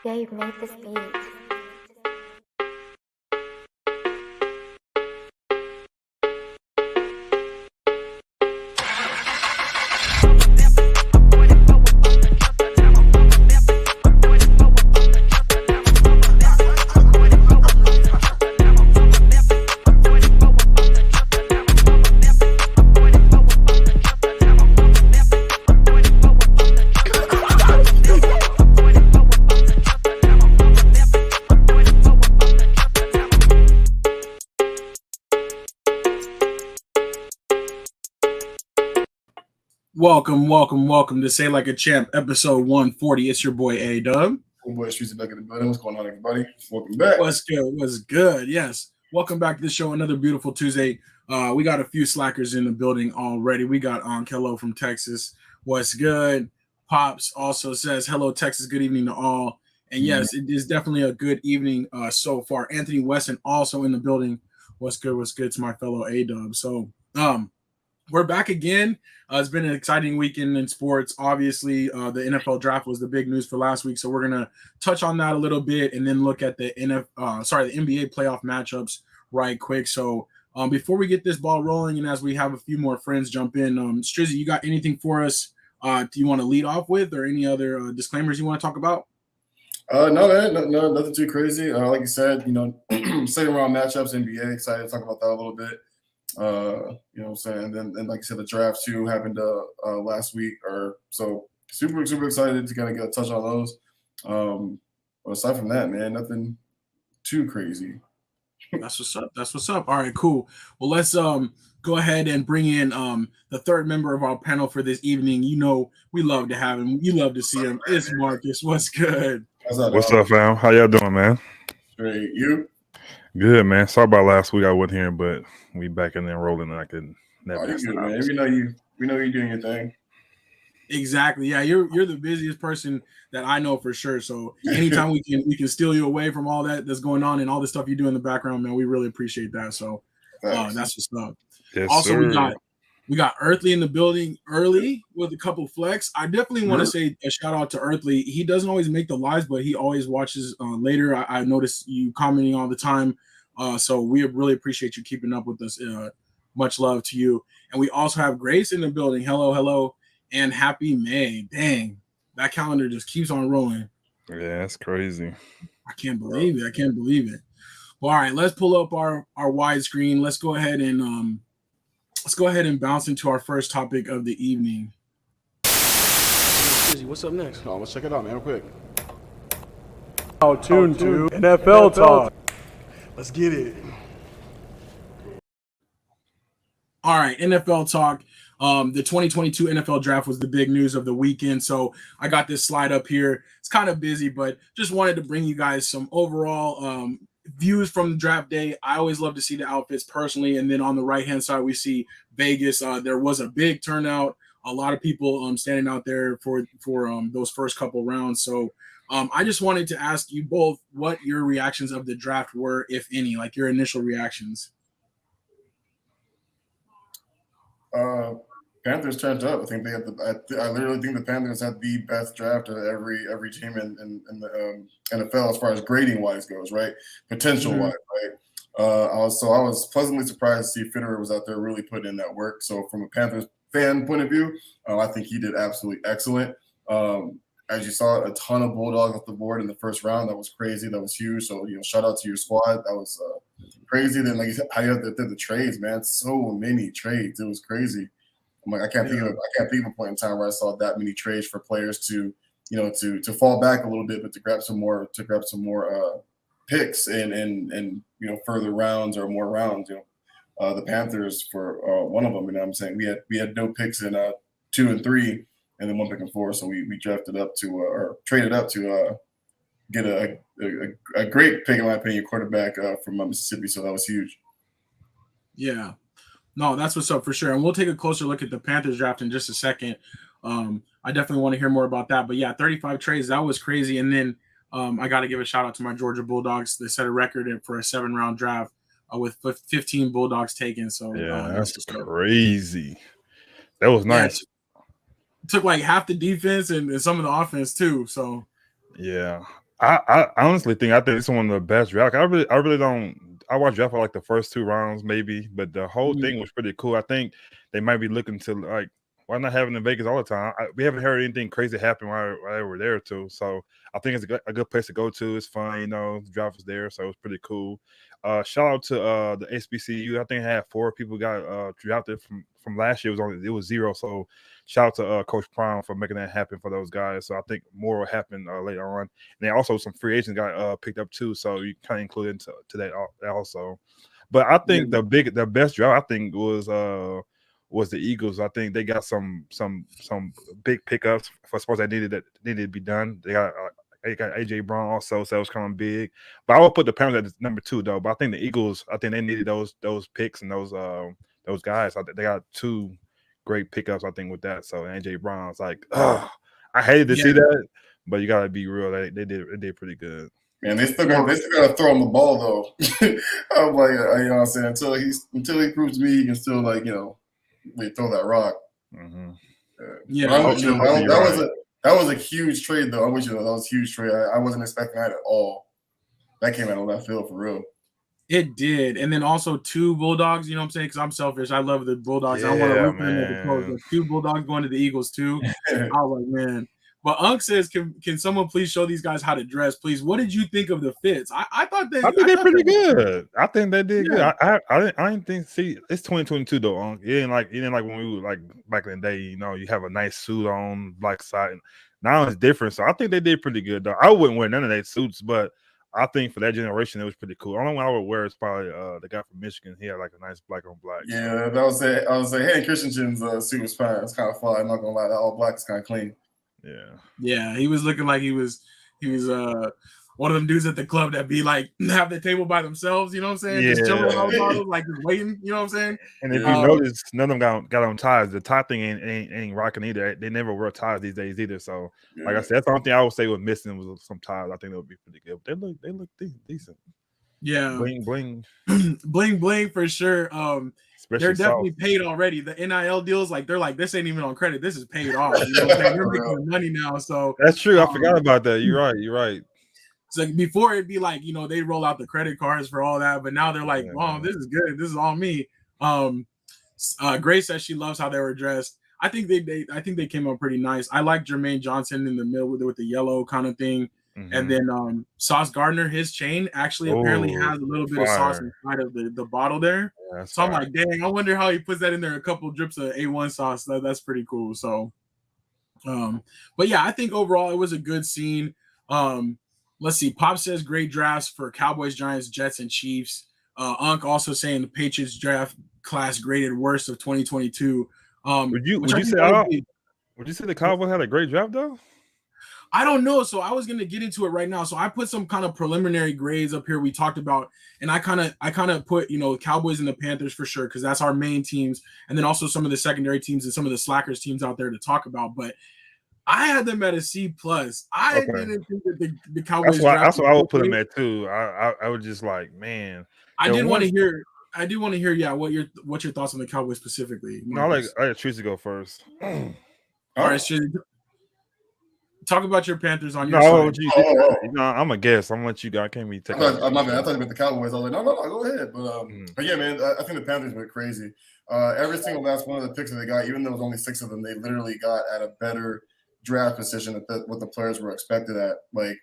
Dave made this beat. Welcome to Say Like a Champ, episode 140. It's your boy A-Dub. Your boy Streets back in the building. What's going on, everybody? Welcome back. What's good? Yes. Welcome back to the show. Another beautiful Tuesday. We got a few slackers in the building already. We got Kello from Texas. What's good? Pops also says, hello, Texas. Good evening to all. And yes, it is definitely a good evening so far. Anthony Weston also in the building. What's good to my fellow A-Dub. So, we're back again. It's been an exciting weekend in sports. Obviously, the NFL draft was the big news for last week, so we're gonna touch on that a little bit and then look at the NBA playoff matchups right quick. So, before we get this ball rolling, and as we have a few more friends jump in, Strizzy, you got anything for us? Do you want to lead off with, or any other disclaimers you want to talk about? No, man, no, nothing too crazy. Like you said, second round matchups, NBA. Excited to talk about that a little bit. You know what I'm saying? And like I said, the draft too happened last week, or so super excited to kind of get a touch on those. But aside from that, man, nothing too crazy. That's what's up. All right, cool. Well, let's go ahead and bring in the third member of our panel for this evening. We love to have him. You love to see him. It's Marcus. What's good? What's up, fam? How y'all doing, man? Great. You? Good, man. Sorry about last week. I wasn't here, but we back in there rolling, and I could never. You're good, man. We know you're doing your thing. Exactly. Yeah, you're the busiest person that I know for sure. So anytime we can steal you away from all that's going on and all the stuff you do in the background, man, we really appreciate that. So that's what's up. Yes, also, sir. we got Earthly in the building early with a couple flex. I definitely want to say a shout out to Earthly. He doesn't always make the lives, but he always watches later. I notice you commenting all the time. So we really appreciate you keeping up with us. Much love to you. And we also have Grace in the building. Hello, and happy May. Dang, that calendar just keeps on rolling. Yeah, that's crazy. I can't believe it. Well, all right, let's pull up our widescreen. Let's go ahead and bounce into our first topic of the evening. What's up next? Oh, let's check it out, man, real quick. Now tune to NFL Talk. Let's get it. All right, NFL Talk. The 2022 NFL Draft was the big news of the weekend, so I got this slide up here. It's kind of busy, but just wanted to bring you guys some overall views from the draft day. I always love to see the outfits personally, and then on the right-hand side, we see Vegas. There was a big turnout, a lot of people standing out there for those first couple rounds. So I just wanted to ask you both what your reactions of the draft were, if any, like your initial reactions. Panthers turned up. I think they had I literally think the Panthers had the best draft of every team in the NFL as far as grading wise goes, right? Potential wise, right? I was pleasantly surprised to see Fitterer was out there really putting in that work. So from a Panthers fan point of view, I think he did absolutely excellent. As you saw, a ton of Bulldogs off the board in the first round. That was crazy. That was huge. So shout out to your squad. That was crazy. Then like you said, how you have the trades, man. So many trades. It was crazy. I'm like, I can't think of a point in time where I saw that many trades for players to fall back a little bit, but to grab some more picks and further rounds or more rounds. The Panthers for one of them. You know what I'm saying? We had no picks in 2 and 3, and then 1 pick and 4. So we drafted up to or traded up to get a great pick, in my opinion, quarterback from Mississippi. So that was huge. Yeah. No, that's what's up for sure. And we'll take a closer look at the Panthers draft in just a second. I definitely want to hear more about that. But yeah, 35 trades, that was crazy. And then I got to give a shout out to my Georgia Bulldogs. They set a record for a 7-round draft with 15 Bulldogs taken. So yeah, that's crazy. That was nice. Yeah, took like half the defense and some of the offense too. So yeah, I honestly think it's one of the best drafts. I really don't. I watched draft for like the first 2 rounds maybe, but the whole thing was pretty cool. I think they might be looking to like why not have it in Vegas all the time? We haven't heard anything crazy happen while they were there too. So I think it's a good place to go to. It's fun, the draft was there, so it was pretty cool. Shout out to the HBCU. I think I had 4 people got drafted from last year. It was 0. So shout out to Coach Prime for making that happen for those guys. So I think more will happen later on. And then also some free agents got picked up too. So you kind of include into that also. But I think the best draft I think was the Eagles. I think they got some big pickups for sports that needed to be done. They got AJ Brown also, so that was kind of big. But I would put the Panthers at number 2 though. But I think the Eagles, I think they needed those picks and those guys. I think they got 2 great pickups, I think, with that. So AJ Brown's like, I hated to see that, but you gotta be real. They did pretty good. Man, they still gotta throw him the ball though. I'm like, you know what I'm saying? Until he proves to me he can still throw that rock. Mm-hmm. That was a huge trade though. I wish that was a huge trade. I wasn't expecting that at all. That came out of left field for real. It did. And then also 2 Bulldogs, you know what I'm saying? Because I'm selfish. I love the Bulldogs. I want to root for them. 2 Bulldogs going to the Eagles too. I was like, man. But Unc says, can someone please show these guys how to dress, please? What did you think of the fits? I thought they're pretty good. I think they did good. I didn't think. See, it's 2022 though, Unc. It ain't like when we were like back in the day. You have a nice suit on, black side. Now it's different. So I think they did pretty good though. I wouldn't wear none of their suits, but I think for that generation it was pretty cool. The only one I would wear is probably the guy from Michigan. He had like a nice black on black. Yeah, that was it. I was like, hey, Christensen's suit was fine. It's kind of fly. I'm not gonna lie, that all black is kind of clean. Yeah, he was looking like he was one of them dudes at the club that be like have the table by themselves, you know what I'm saying? Just chilling all the bottles, like just waiting, you know what I'm saying? And if you notice, none of them got on ties. The tie thing ain't rocking either. They never wear ties these days either. So like I said, that's the only thing I would say was missing was some ties. I think they would be pretty good. But they look decent. Yeah. Bling bling. Bling bling for sure. Especially they're definitely paid already. The NIL deals, they're like, this ain't even on credit. This is paid off. You know what I'm saying? They're making money now. So that's true. I forgot about that. You're right. So before it'd be like, they roll out the credit cards for all that, but now they're like, oh, this is good. This is all me. Grace says she loves how they were dressed. I think they came out pretty nice. I like Jermaine Johnson in the middle with the yellow kind of thing. Mm-hmm. And then Sauce Gardner, his chain actually apparently has a little bit of sauce inside of the bottle there. Yeah, so I'm like, dang, I wonder how he puts that in there. A couple drips of A1 sauce. That's pretty cool. So, but yeah, I think overall it was a good scene. Let's see. Pop says great drafts for Cowboys, Giants, Jets, and Chiefs. Unc also saying the Patriots draft class graded worst of 2022. Would you say the Cowboys had a great draft though? I don't know. So I was going to get into it right now. So I put some kind of preliminary grades up here we talked about, and I kind of put, Cowboys and the Panthers for sure, because that's our main teams, and then also some of the secondary teams and some of the slackers teams out there to talk about. But I had them at a C+. I didn't think that the Cowboys. That's what I would put them at too. I was just like, man. I did want to hear. Yeah. What's your thoughts on the Cowboys specifically? No, I let Tracy go first. All right, Tracy. Talk about your Panthers on your side. I'm a guest. I'm gonna let you go. I can't be taking. I thought you meant the Cowboys. I was like, no, go ahead. But yeah, man, I think the Panthers went crazy. Every single last one of the picks that they got, even though it was only 6 of them, they literally got at a better draft position at what the players were expected at. Like,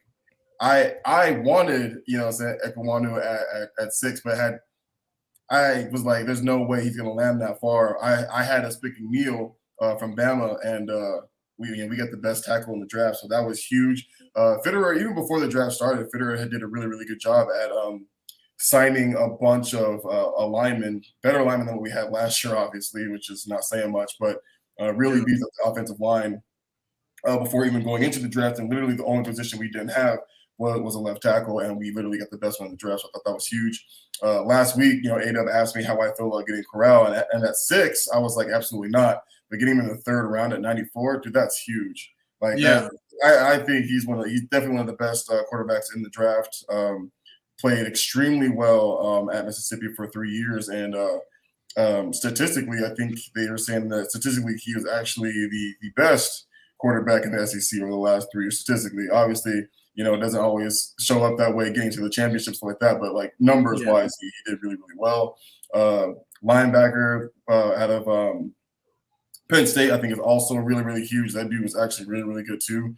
I wanted, Ekwonu at 6, but I was like, there's no way he's gonna land that far. I had us picking Neal from Bama, and we got the best tackle in the draft, so that was huge. Fitterer, even before the draft started, Fitterer did a really, really good job at signing a bunch of linemen, better linemen than what we had last year, obviously, which is not saying much, but really beefed up the offensive line before even going into the draft. And literally the only position we didn't have was a left tackle, and we literally got the best one in the draft. So I thought that was huge. Last week, A-Dub asked me how I feel about getting Corral, and at 6, I was like, absolutely not. But getting him in the 3rd round at 94, dude, that's huge. Like, yeah, I think he's definitely one of the best quarterbacks in the draft. Played extremely well at Mississippi for 3 years, and statistically, I think they were saying that statistically he was actually the best quarterback in the SEC over the last 3 years. Statistically, obviously, It doesn't always show up that way, getting to the championships like that. But like numbers wise, he did really, really well. Linebacker out of Penn State, I think, is also really, really huge. That dude was actually really, really good too.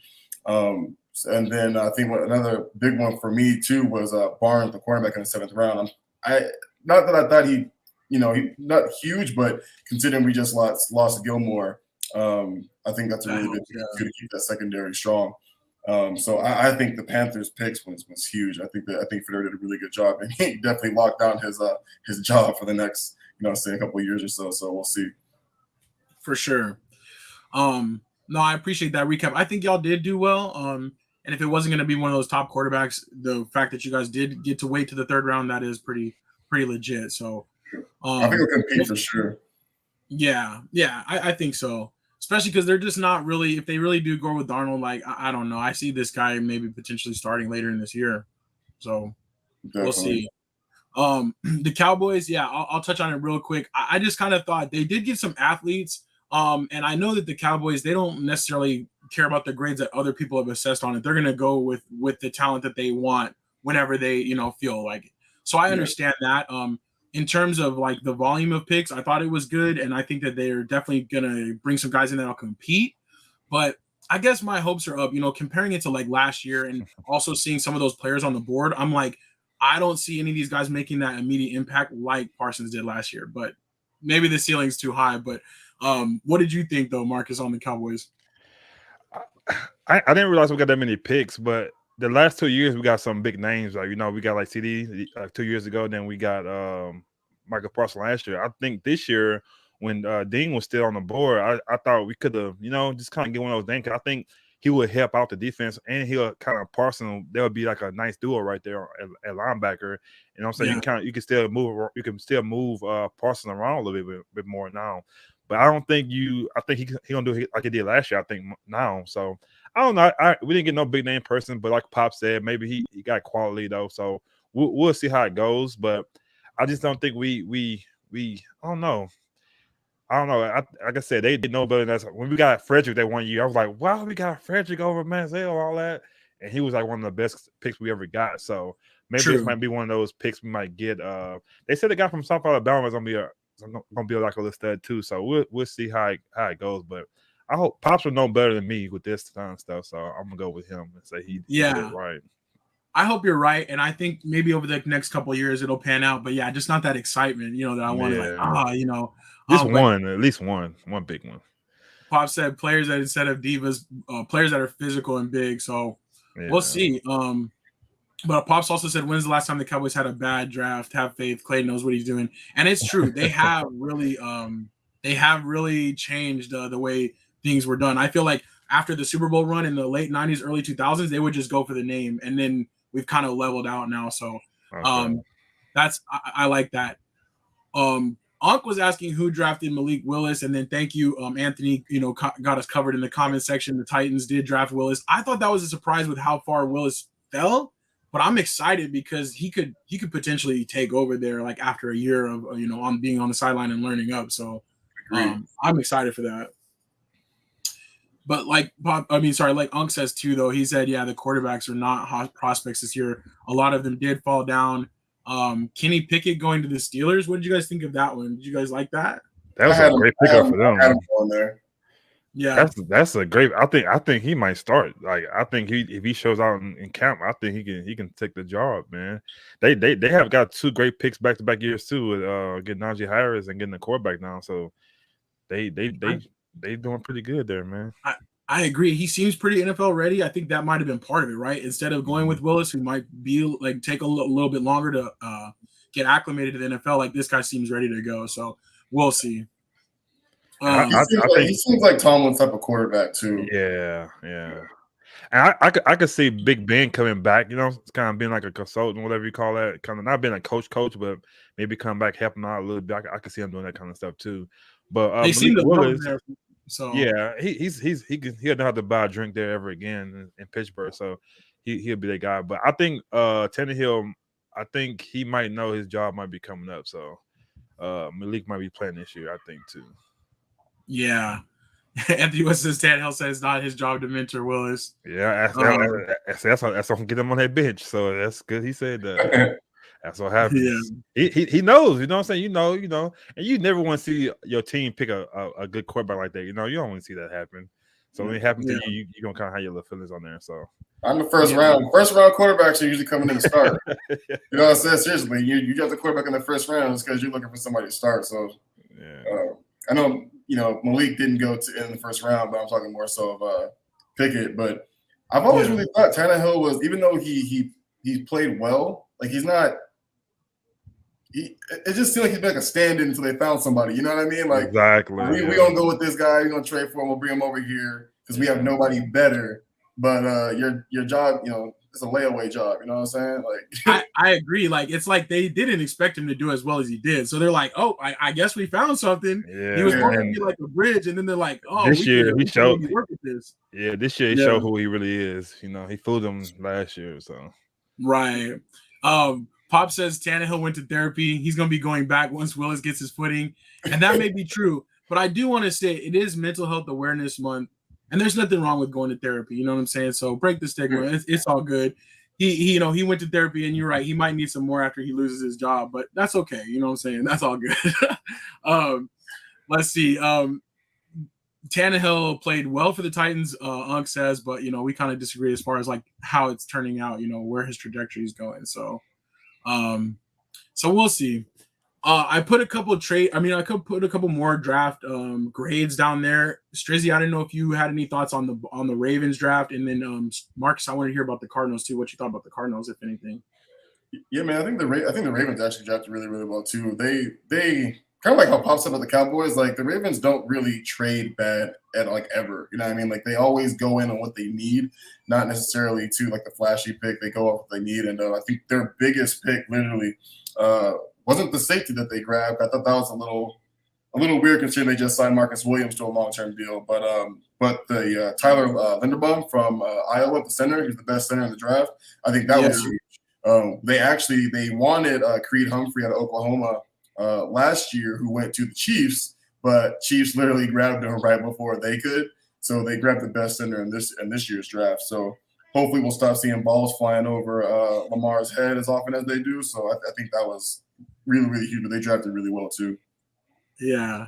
And then I think another big one for me too was Barnes, the cornerback in the 7th round. Not that I thought he not huge, but considering we just lost Gilmore, I think that's a really good thing to keep that secondary strong. So I think the Panthers picks was huge. I think Fedor did a really good job, and he definitely locked down his job for the next say a couple of years or so. So we'll see. For sure. No, I appreciate that recap. I think y'all did do well. And if it wasn't going to be one of those top quarterbacks, the fact that you guys did get to wait to the 3rd round, that is pretty legit. So I think we'll compete for sure. Yeah, I think so. Especially because they're just not really, if they really do go with Darnold, like, I don't know. I see this guy maybe potentially starting later in this year. So We'll see. The Cowboys, I'll touch on it real quick. I just kind of thought they did get some athletes. And I know that the Cowboys, they don't necessarily care about the grades that other people have assessed on it. They're going to go with the talent that they want whenever they, feel like it. So I understand that. In terms of like the volume of picks, I thought it was good. And I think that they're definitely going to bring some guys in that'll compete. But I guess my hopes are up, comparing it to like last year and also seeing some of those players on the board. I'm like, I don't see any of these guys making that immediate impact like Parsons did last year. But maybe the ceiling's too high. But what did you think, though, Marcus, on the Cowboys? I didn't realize we got that many picks, but the last 2 years we got some big names. Like we got like CD 2 years ago, then we got Michael Parsons last year. I think this year when Dean was still on the board, I thought we could have just kind of get one of those things. I think he would help out the defense, and he'll kind of Parsons. There would be like a nice duo right there at linebacker. I'm saying you can still move Parsons around a little bit more now. But I don't think I think he gonna do it like he did last year. I think now. So I don't know. We didn't get no big name person, but like Pop said, maybe he got quality though. So we'll see how it goes. But I just don't think we I don't know. Like I said, they did know better than us. When we got Frederick that 1 year, I was like, wow, we got Frederick over Manziel, all that. And he was like one of the best picks we ever got. So maybe this might be one of those picks we might get. They said the guy from South Alabama is gonna be like a little stud too. So we'll see how it goes. But I hope Pops will know better than me with this kind of stuff. So I'm gonna go with him and say he did it right. I hope you're right, and I think maybe over the next couple of years it'll pan out. But just not that excitement, that I wanted. Just at least one big one. Pop said players that instead of divas, players that are physical and big. So we'll see. But Pops also said, when's the last time the Cowboys had a bad draft? Have faith. Clay knows what he's doing. And it's true. They have really changed the way things were done. I feel like after the Super Bowl run in the late 90s, early 2000s, they would just go for the name. And then we've kind of leveled out now. So I like that. Unc was asking who drafted Malik Willis. And then thank you, Anthony, got us covered in the comment section. The Titans did draft Willis. I thought that was a surprise with how far Willis fell. But I'm excited because he could potentially take over there like after a year of on being on the sideline and learning up. So I'm excited for that. But like Unc says too, though, he said the quarterbacks are not hot prospects this year. A lot of them did fall down. Kenny Pickett going to the Steelers. What did you guys think of that one? Did you guys like that? That was a great pickup for them. I had him on there. Yeah, that's a great. I think he might start. Like I think if he shows out in camp, I think he can take the job, man. They have got 2 great picks back to back years too, with getting Najee Harris and getting the quarterback now. So they doing pretty good there, man. I agree. He seems pretty NFL ready. I think that might have been part of it, right? Instead of going with Willis, who might be like take a little bit longer to get acclimated to the NFL, like this guy seems ready to go. So we'll see. He seems like Tomlin's type of quarterback too. Yeah. And I could see Big Ben coming back. It's kind of being like a consultant, whatever you call that. Kind of not being a coach, but maybe come back helping out a little bit. I could see him doing that kind of stuff too. But they seem to Willis, there, so he'll not have to buy a drink there ever again in Pittsburgh. So he'll be that guy. But I think Tannehill, I think he might know his job might be coming up. So Malik might be playing this year, I think too. Yeah. Anthony West says Tannehill says it's not his job to mentor Willis. Yeah, that's what get him on that bench. So that's good. He said that. That's what happens. Yeah. He knows. You know what I'm saying? You know, and you never want to see your team pick a good quarterback like that. You know, you don't want to see that happen. So when it happens to you, you're gonna kind of have your little feelings on there. So I'm the first round quarterbacks are usually coming in to start. You know what I'm saying? Seriously, you got the quarterback in the first round is because you're looking for somebody to start. So I know Malik didn't go in the first round, but I'm talking more so of Pickett. But I've always really thought Tannehill was, even though he played well, like he's not. It just seemed like he'd be like a stand-in until they found somebody. You know what I mean? Like exactly. We gonna go with this guy. We're gonna trade for him. We'll bring him over here because we have nobody better. But your job, it's a layaway job. You know what I'm saying? Like I agree. Like it's like they didn't expect him to do as well as he did. So they're like, oh, I guess we found something. Yeah, he was going to be like a bridge, and then they're like, oh, this year he showed. Work with this. Yeah, this year he showed who he really is. He fooled them last year. So right. Pop says Tannehill went to therapy. He's going to be going back once Willis gets his footing. And that may be true. But I do want to say it is Mental Health Awareness Month. And there's nothing wrong with going to therapy. You know what I'm saying? So break the stigma. It's all good. He went to therapy, and you're right. He might need some more after he loses his job. But that's okay. You know what I'm saying? That's all good. Let's see. Tannehill played well for the Titans, Unc says. But, we kind of disagree as far as, like, how it's turning out, where his trajectory is going. So we'll see. I put a couple I could put a couple more draft grades down there. Strizzy, I didn't know if you had any thoughts on the Ravens draft, and then Marcus, I want to hear about the Cardinals too. What you thought about the Cardinals, if anything? Yeah, man, I think the Ravens actually drafted really, really well too. They kind of like how Pop said about the Cowboys. Like the Ravens don't really trade bad at like ever. You know what I mean? Like they always go in on what they need, not necessarily to like the flashy pick. They go off what they need, and I think their biggest pick literally wasn't the safety that they grabbed. I thought that was a little weird considering they just signed Marcus Williams to a long-term deal. But the Tyler Linderbaum from Iowa, the center, he's the best center in the draft. I think that was huge. They wanted Creed Humphrey out of Oklahoma last year, who went to the Chiefs, but Chiefs literally grabbed him right before they could. So they grabbed the best center in this year's draft. So hopefully we'll stop seeing balls flying over Lamar's head as often as they do. So I think that was really, really huge, but they drafted really well too. Yeah,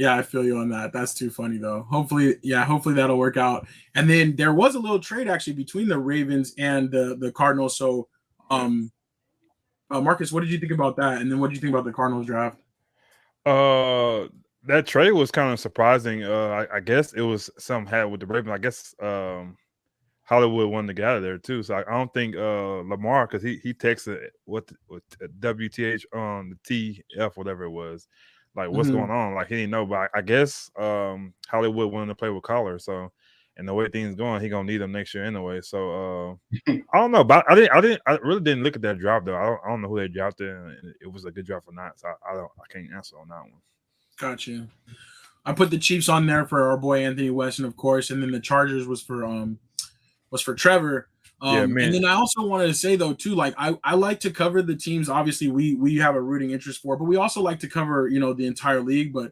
I feel you on that. That's too funny though. Hopefully that'll work out. And then there was a little trade actually between the Ravens and the Cardinals. So, Marcus, what did you think about that? And then what did you think about the Cardinals draft? That trade was kind of surprising. I guess it was something had with the Ravens. I guess Hollywood wanted to get out of there too. So I don't think Lamar, because he texted what WTH on the TF, whatever it was, like what's going on. Like he didn't know, but I guess Hollywood wanted to play with Collar. So, and the way things going, he gonna need them next year anyway. So I don't know, but I really didn't look at that draft though. I don't know who they drafted, and it was a good draft or not. So I can't answer on that one. Gotcha. I put the Chiefs on there for our boy Anthony Weston, of course, and then the Chargers was for Trevor. And then I also wanted to say though too, like I like to cover the teams. Obviously, we have a rooting interest for, but we also like to cover the entire league. But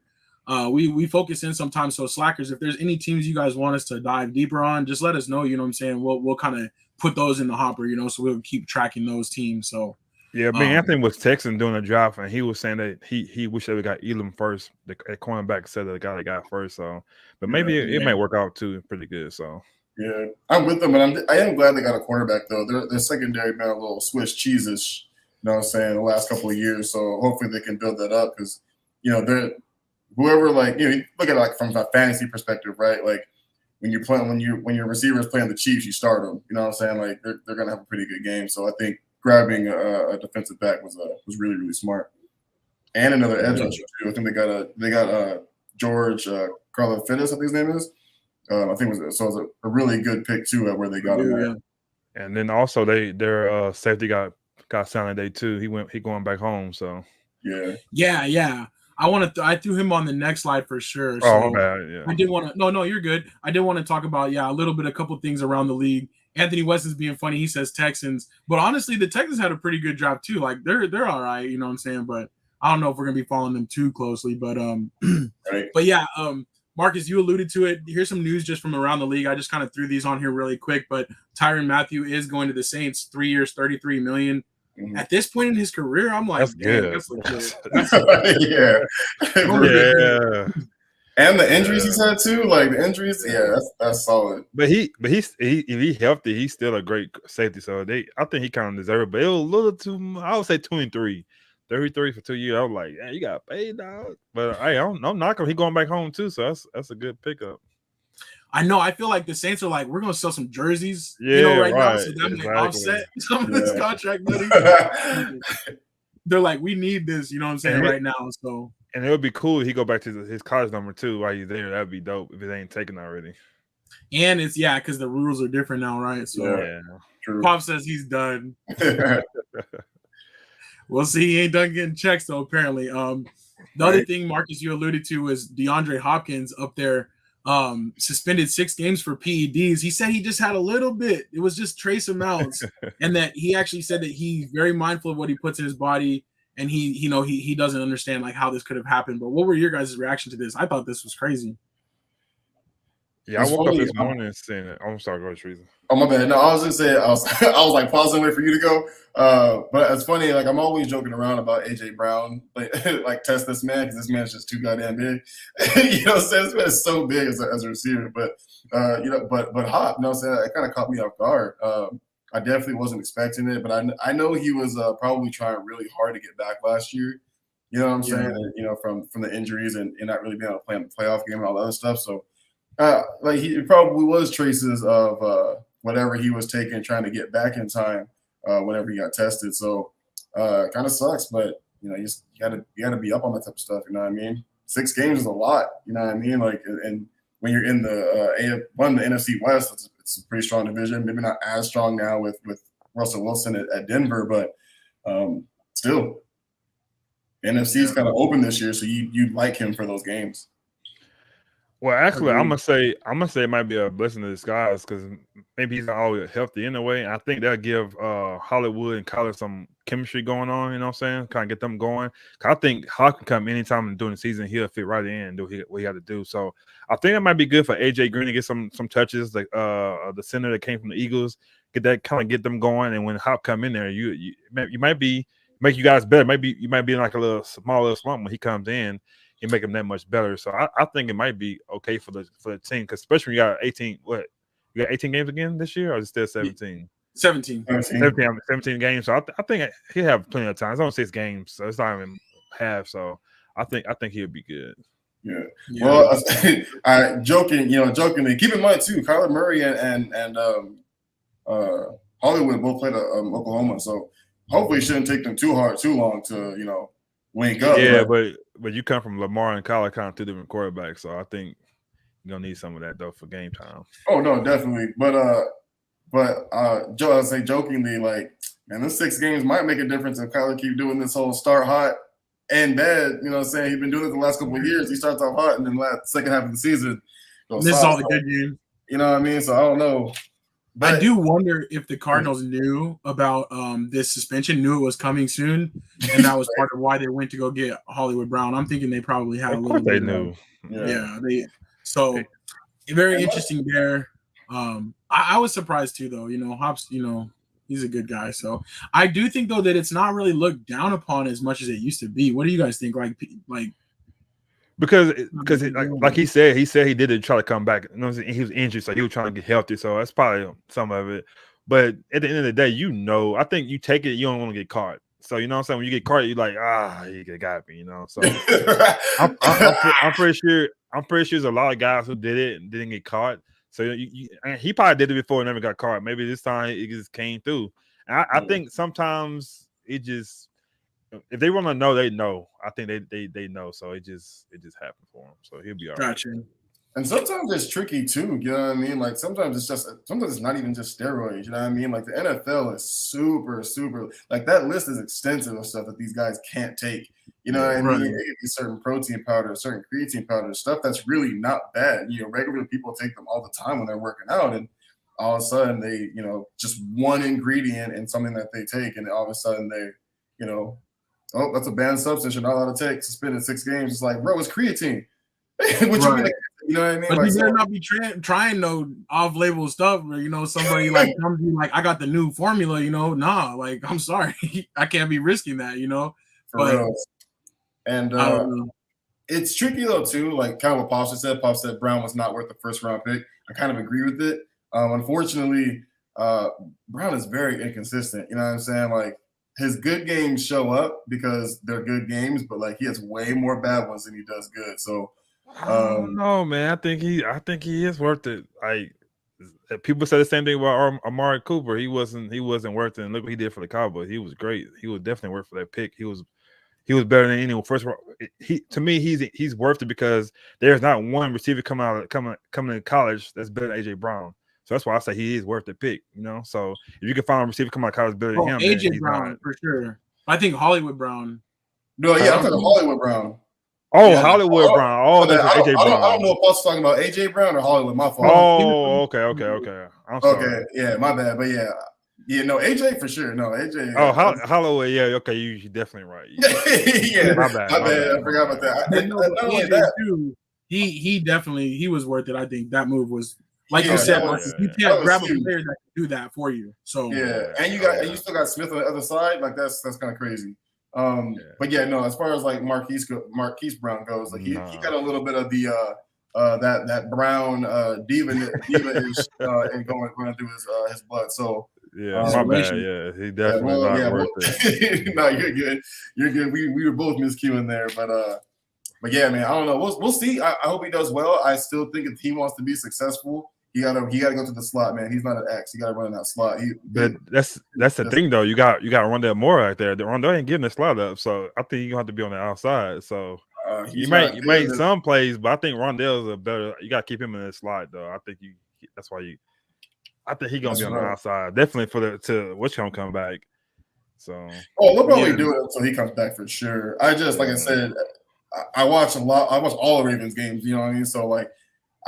we focus in sometimes. So slackers, if there's any teams you guys want us to dive deeper on, just let us know. You know what I'm saying? We'll kind of put those in the hopper. So we'll keep tracking those teams. So. Yeah, Anthony was texting doing a draft, and he was saying that he wished that we got Elam first. The cornerback said that the guy that got first. So, but maybe it might work out too, pretty good. So. Yeah, I'm with them, and I am glad they got a quarterback though. Their secondary been a little Swiss cheese-ish, you know what I'm saying, the last couple of years. So hopefully they can build that up because they're whoever you look at it like from a fantasy perspective, right? Like when you're playing when your receivers playing the Chiefs, you start them. You know what I'm saying? Like they're gonna have a pretty good game. So I think grabbing a defensive back was really, really smart, and another edge rusher too. I think they got George Karlaftis, I think his name is. I think it was a really good pick too at where they got him. Yeah. And then also their safety got signed today too. He going back home. So yeah. I threw him on the next slide for sure. So oh, bad. Yeah. I did want to. No, you're good. I did want to talk about a couple things around the league. Anthony West is being funny. He says Texans, but honestly, the Texans had a pretty good draft too. Like they're all right. You know what I'm saying? But I don't know if we're gonna be following them too closely. But right. But yeah. Marcus, you alluded to it. Here's some news just from around the league. I just kind of threw these on here really quick, but Tyrann Mathieu is going to the Saints, 3 years, $33 million. At this point in his career, I'm like, That's good. That's legit. Yeah. Yeah. And the injuries he's had too, like the injuries, that's solid. But if he's healthy, he's still a great safety. So I think he kind of deserves it. But it was a little too. I would say 23, 33 for 2 years. I was like, yeah, you got paid, dog. But hey, I'm knocking him. He going back home too, so that's a good pickup. I know. I feel like the Saints are like, we're gonna sell some jerseys, Yeah, right now, right, so that exactly. might offset some of this contract money. They're like, we need this, you know what I'm saying, right now. So. And it would be cool if he go back to his college number too while he's there. That'd be dope if it ain't taken already. And it's because the rules are different now, right? So True. Pop says he's done. We'll see. He ain't done getting checks though, apparently. The other thing, Marcus, you alluded to was DeAndre Hopkins up there, suspended 6 games for PEDs. He said he just had a little bit. It was just trace amounts, and that he actually said that he's very mindful of what he puts in his body. And he doesn't understand like how this could have happened. But what were your guys' reaction to this? I thought this was crazy. Yeah, I woke up this morning saying it. I'm sorry, go Teresa. Oh my bad. No, I was just saying I was like pausing wait for you to go. But it's funny, like I'm always joking around about AJ Brown, like test this man because this man's just too goddamn big. You know what I'm saying? This man's so big as a receiver. But but Hop, you know what I'm saying? It kind of caught me off guard. I definitely wasn't expecting it, but I know he was probably trying really hard to get back last year. You know what I'm saying? And, you know, from the injuries and not really being able to play in the playoff game and all that other stuff. So, like he probably was traces of whatever he was taking, trying to get back in time whenever he got tested. So, kind of sucks, but you know, you gotta be up on that type of stuff. You know what I mean? 6 games is a lot. You know what I mean? Like, and when you're in the NFC West, it's a pretty strong division. Maybe not as strong now with Russell Wilson at Denver, but still, NFC is kind of open this year, so you'd like him for those games. Well, actually, I'm gonna say it might be a blessing in disguise because maybe he's not always healthy anyway. I think that'll give Hollywood and Kyler some chemistry going on. You know what I'm saying? Kind of get them going. I think Hawk can come anytime during the season. He'll fit right in and do what he got to do. So I think it might be good for AJ Green to get some touches, like the center that came from the Eagles, get them going. And when Hop come in there, you might make you guys better. You might be in like a little small slump when he comes in. You make them that much better. So I think it might be okay for the team, because especially when you got 18. What, you got 18 games again this year, or is it still 17? 17 games. So I think he'll have plenty of time. It's only 6 games, so it's not even half. So I think he'll be good. Yeah. Well, jokingly. Keep in mind too, Kyler Murray and Hollywood both played Oklahoma, so hopefully it shouldn't take them too long to wake up. Yeah, but you come from Lamar and Kyler, kind of 2 different quarterbacks, so I think you're gonna need some of that though for game time. Oh no, definitely. But Joe, I say jokingly, like, man, this 6 games might make a difference if Kyler keep doing this whole start hot and bad. You know what I'm saying? He's been doing it the last couple of years. He starts off hot and then second half of the season this is all the good games. You know what I mean? So I don't know. But I do wonder if the Cardinals knew about this suspension, knew it was coming soon, and that was part of why they went to go get Hollywood Brown. I'm thinking they probably had a little bit. They knew. So very interesting there. I was surprised too, though. Hops, he's a good guy. So I do think though that it's not really looked down upon as much as it used to be. What do you guys think? Like. Because like he said he did it to try to come back. He was injured, so he was trying to get healthy. So that's probably some of it. But at the end of the day, I think you take it, you don't want to get caught. So you know what I'm saying? When you get caught, you're like, you got me, So I'm pretty sure there's a lot of guys who did it and didn't get caught. So he probably did it before and never got caught. Maybe this time it just came through. And I think sometimes it just, if they want to know, they know. I think they know. So it just happened for him. So he'll be all right. Gotcha. And sometimes it's tricky too. You know what I mean? Like sometimes it's not even just steroids. You know what I mean? Like the NFL is super, super, like that list is extensive of stuff that these guys can't take. You know what I mean? They get these certain protein powder, certain creatine powder, stuff that's really not bad. Regular people take them all the time when they're working out, and all of a sudden they, just one ingredient in something that they take, and all of a sudden they, oh, that's a banned substance you're not allowed to take, suspended 6 games. It's like, bro, it's creatine. What you mean You know what I mean? But Like, you better so, not be trying no off-label stuff where somebody like comes to you like, I got the new formula. Nah, like I'm sorry, I can't be risking that. for But real. And I don't know. it's tricky though too. Like kind of what Pops said. Pops said Brown was not worth the first round pick. I kind of agree with it. Unfortunately, Brown is very inconsistent. You know what I'm saying? Like his good games show up because they're good games, but like he has way more bad ones than he does good. So I don't know, man. I think he is worth it. Like people say the same thing about Amari Cooper. He wasn't worth it. And look what he did for the Cowboys. He was great. He was definitely worth for that pick. He was better than anyone. First of all, to me, he's worth it because there's not one receiver coming in college that's better than AJ Brown. So that's why I say he is worth the pick. So if you can find a receiver coming out of college better than him, AJ Brown for sure. I think Hollywood Brown. no, yeah, I'm talking Hollywood Brown. Oh, yeah. Hollywood Brown. Oh, that's AJ Brown. I don't know if Pops talking about AJ Brown or Hollywood. My fault. Oh, okay. I'm sorry. Okay, yeah, my bad. But yeah, no, AJ for sure. No, AJ. Oh, Holloway. Yeah, okay, you're definitely right. Yeah, my bad. I forgot about that. Not only that, too, he definitely was worth it. I think that move was like Yeah, you said. that was- you that can't was grab a huge. player that can do that for you. So yeah, and you still got Smith on the other side. Like that's kind of crazy. But yeah, no, as far as like Marquise Brown goes, like he got a little bit of the that Brown diva-ish and going through his blood. So yeah, my bad. Yeah, he definitely not worth it. No, you're good. You're good. We were both miscuing there, but yeah, man, I don't know. We'll see. I hope he does well. I still think if he wants to be successful, he gotta go to the slot, man. He's not an X. He gotta run in that slot. But that's the thing though. You got Rondell Moore right there. Rondell ain't getting the slot up, so I think you gonna have to be on the outside. So you made some plays, but I think Rondell's a better. You got to keep him in the slot though. I think that's why I think he's gonna be on the outside, definitely to what's gonna come back. So we'll probably do it until he comes back for sure. Like I said, I watch a lot. I watch all the Ravens games. You know what I mean? So like.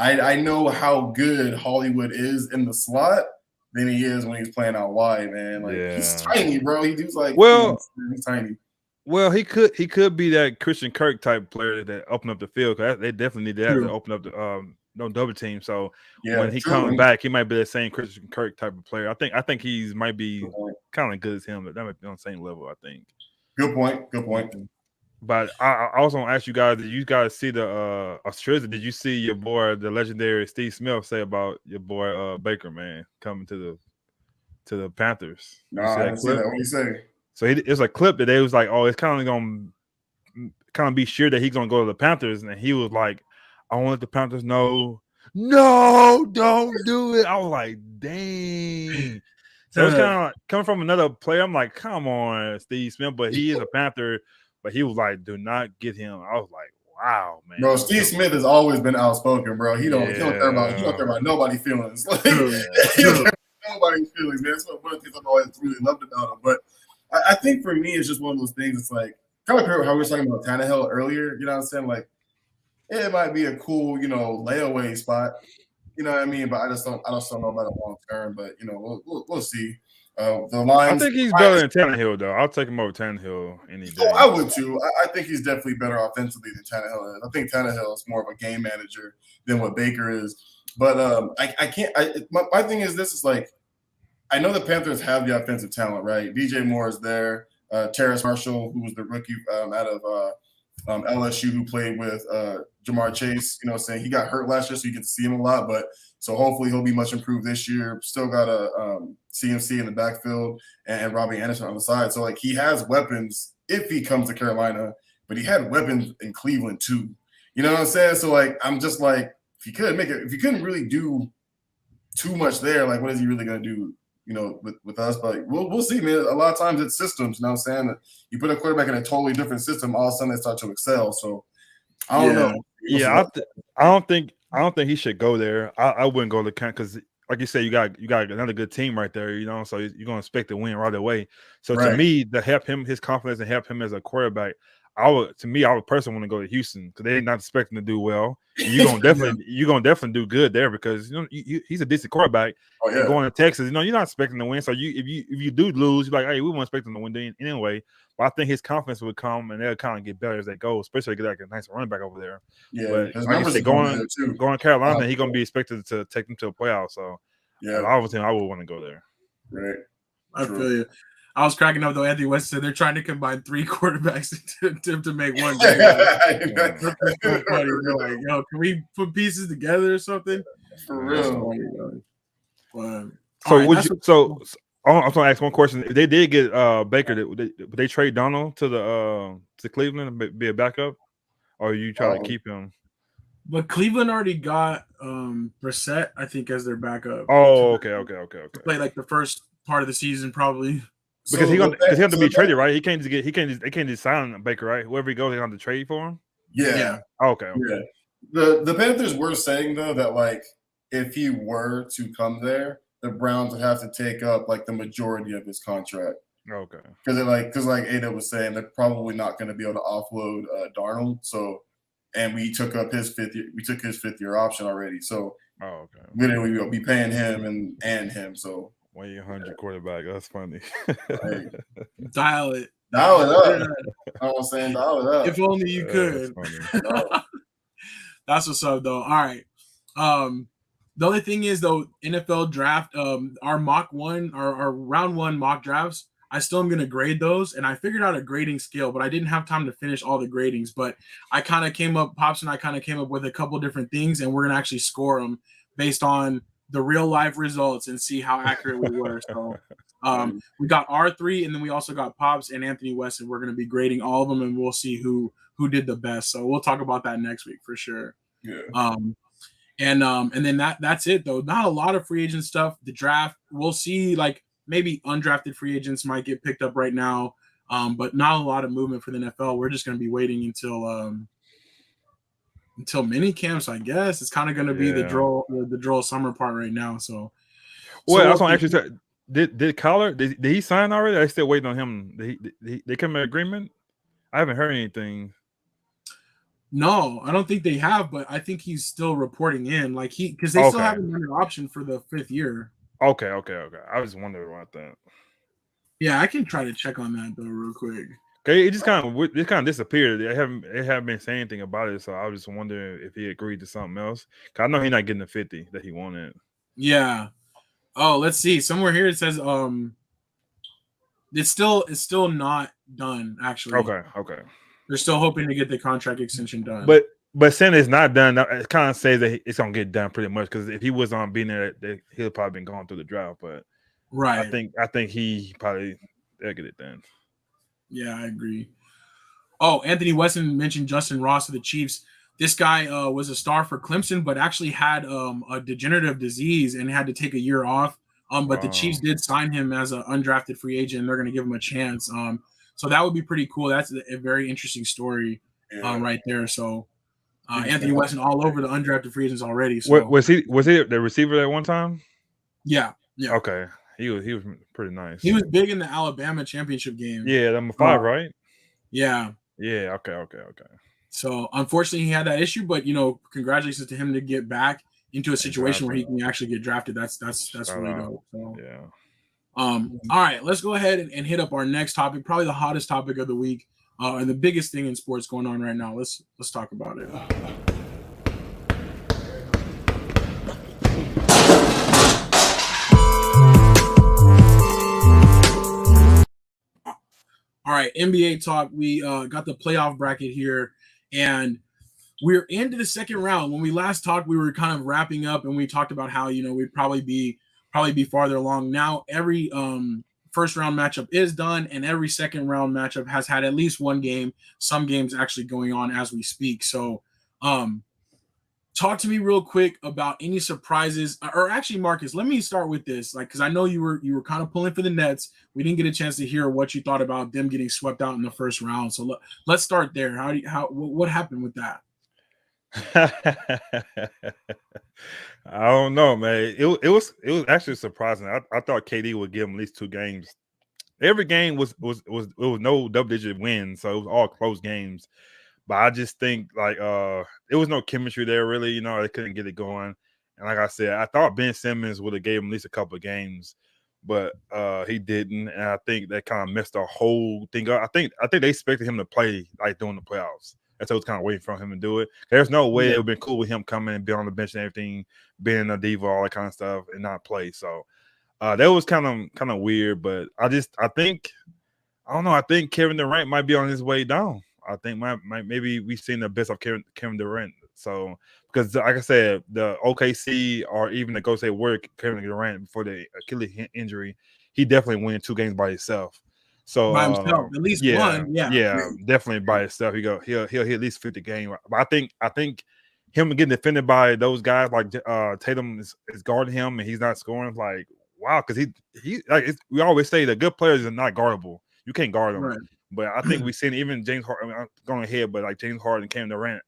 I know how good Hollywood is in the slot than he is when he's playing out wide, man. Like he's tiny, bro. He's like he's tiny. Well, he could be that Christian Kirk type player that open up the field. Cause they definitely need that to open up the no double team. So when he comes back, he might be the same Christian Kirk type of player. I think he might be kind of good as him, but that might be on the same level. I think. Good point. But I also want to ask you guys, did you guys see the Australia? Did you see your boy, the legendary Steve Smith, say about your boy Baker, man, coming to the Panthers? Nah, I didn't see that. What do you say? So it's a clip that they was like, oh, it's kind of gonna be sure that he's gonna go to the Panthers, and he was like, I want to let the Panthers know, no, don't do it. I was like, dang. So it's kind of like, coming from another player. I'm like, come on, Steve Smith, but he is a Panther. But he was like, do not get him. I was like, wow, man. Bro, Steve Smith has always been outspoken, bro. He don't care about nobody's feelings. Like, he don't care about nobody's feelings, man. That's one of the things I've always really loved about him. But I think for me, it's just one of those things. It's like kind of like how we were talking about Tannehill earlier. You know what I'm saying? Like, it might be a cool, layaway spot. You know what I mean? But I just don't know about it long term. But we'll see. The Lions. I think he's better than Tannehill, though. I'll take him over Tannehill any day. Oh, I would too. I think he's definitely better offensively than Tannehill is. I think Tannehill is more of a game manager than what Baker is. But I can't. My thing is this is like, I know the Panthers have the offensive talent, right? DJ Moore is there. Terrace Marshall, who was the rookie out of LSU, who played with Jamar Chase. You know what I'm saying? He got hurt last year, so you get to see him a lot. But so hopefully he'll be much improved this year. Still got a CMC in the backfield and Robbie Anderson on the side. So, like, he has weapons if he comes to Carolina, but he had weapons in Cleveland too. You know what I'm saying? So, like, I'm just like, if he couldn't really do too much there, like, what is he really going to do, with us? But we'll see, man. A lot of times it's systems, you know what I'm saying? That you put a quarterback in a totally different system, all of a sudden they start to excel. So, I don't know. I don't think he should go there. I wouldn't go to camp because, like you said, you got another good team right there, so you're gonna expect to win right away. So to me, to help him his confidence and help him as a quarterback, I would personally want to go to Houston because they're not expecting to do well. And you're gonna definitely do good there because he's a decent quarterback. Oh, yeah. And going to Texas, you're not expecting to win. So if you do lose, you're like, hey, we weren't expecting to win anyway. But I think his confidence would come and they'll kind of get better as they go, especially get like a nice running back over there. Yeah, but his like numbers you said, going to Carolina, he's gonna be expected to take them to a playoff. So yeah, obviously I would want to go there. Right. I feel you. I was cracking up though. Anthony West said they're trying to combine 3 quarterbacks to make one game. That's so funny. They're like, yo, can we put pieces together or something? For real. I'm going to ask one question. If they did get Baker, would they trade Donald to Cleveland and be a backup, or you try to keep him? But Cleveland already got Brissett, I think, as their backup. Oh, okay. Play like the first part of the season probably. Because he have to be traded, right? They can't just sign Baker, right? Whoever he goes, they have to trade for him. Yeah. Okay. Yeah. The Panthers were saying though that like if he were to come there, the Browns would have to take up like the majority of his contract. Okay. Because like Ada was saying, they're probably not going to be able to offload Darnold. So, and we took his 5th year option already. So, literally we'll be paying him and him. So. 100 quarterback. That's funny. Dial it up. You know what I'm saying? Dial it up. If only you could. That's what's up, though. All right. The only thing is, though, NFL draft, our round 1 mock drafts, I still am going to grade those. And I figured out a grading scale, but I didn't have time to finish all the gradings. But I kind of Pops and I kind of came up with a couple different things, and we're going to actually score them based on the real life results and see how accurate we were. So we got R3, and then we also got Pops and Anthony West, and we're going to be grading all of them, and we'll see who did the best. So we'll talk about that next week for sure. Yeah. And then that's it though. Not a lot of free agent stuff. The draft, we'll see. Like maybe undrafted free agents might get picked up right now, but not a lot of movement for the NFL. We're just going to be waiting until mini camps, I guess. It's kind of going to be the draw summer part right now. So, I was actually say, did Collar did he sign already? I still waiting on him. Did they come to an agreement? I haven't heard anything. No, I don't think they have, but I think he's still reporting in, like because they still have him under option for the 5th year. Okay. I was wondering about that. Yeah, I can try to check on that though, real quick. Okay, it kind of disappeared. They haven't been saying anything about it, so I was just wondering if he agreed to something else. Cause I know he's not getting the 50 that he wanted. Yeah. Oh, let's see. Somewhere here it says it's still not done actually. Okay. They're still hoping to get the contract extension done. But saying it's not done, it kind of says that it's gonna get done pretty much. Because if he was on being there, he'll probably been going through the draft. But right, I think he probably they'll get it done. Yeah, I agree. Oh, Anthony Weston mentioned Justin Ross of the Chiefs. This guy was a star for Clemson, but actually had a degenerative disease and had to take a year off. But the Chiefs did sign him as an undrafted free agent, and they're going to give him a chance. So that would be pretty cool. That's a very interesting story right there. So Anthony Weston all over the undrafted free agents already. So was he the receiver at one time? Yeah. Okay. He was pretty nice. He was big in the Alabama championship game. Yeah, number 5, right? Yeah. Yeah. Okay. So unfortunately, he had that issue, but congratulations to him to get back into a situation where he can actually get drafted. That's really dope. So yeah. All right, let's go ahead and hit up our next topic, probably the hottest topic of the week, and the biggest thing in sports going on right now. Let's talk about it. All right, NBA talk. We got the playoff bracket here, and we're into the second round. When we last talked, we were kind of wrapping up, and we talked about how we'd probably be farther along. Now every first round matchup is done, and every second round matchup has had at least one game. Some games actually going on as we speak. So, talk to me real quick about any surprises, or actually, Marcus, let me start with this, because I know you were kind of pulling for the Nets. We didn't get a chance to hear what you thought about them getting swept out in the first round. So let's start there. What happened with that? I don't know, man. It was actually surprising. I thought KD would give him at least 2 games every game was no double-digit wins, so it was all close games. But I just think like there was no chemistry there really. You know, they couldn't get it going. And like I said, I thought Ben Simmons would have gave him at least a couple of games, but he didn't. And I think that kind of messed the whole thing up. I think they expected him to play like during the playoffs. That's what I was kind of waiting for him to do it. There's no way it would have been cool with him coming and being on the bench and everything, being a diva, all that kind of stuff, and not play. So that was kind of weird. But I think Kevin Durant might be on his way down. I think maybe we've seen the best of Kevin Durant. So because like I said, the OKC or even the Golden State Warriors, Kevin Durant before the Achilles injury, he definitely won 2 games by himself. So by himself, at least one, definitely by himself. He'll hit at least 50 games. But I think him getting defended by those guys like Tatum is guarding him and he's not scoring. Like wow, because he like we always say the good players are not guardable. You can't guard them. Right. But I think we've seen even James Harden. I'm going ahead, but like James Harden and Kevin Durant,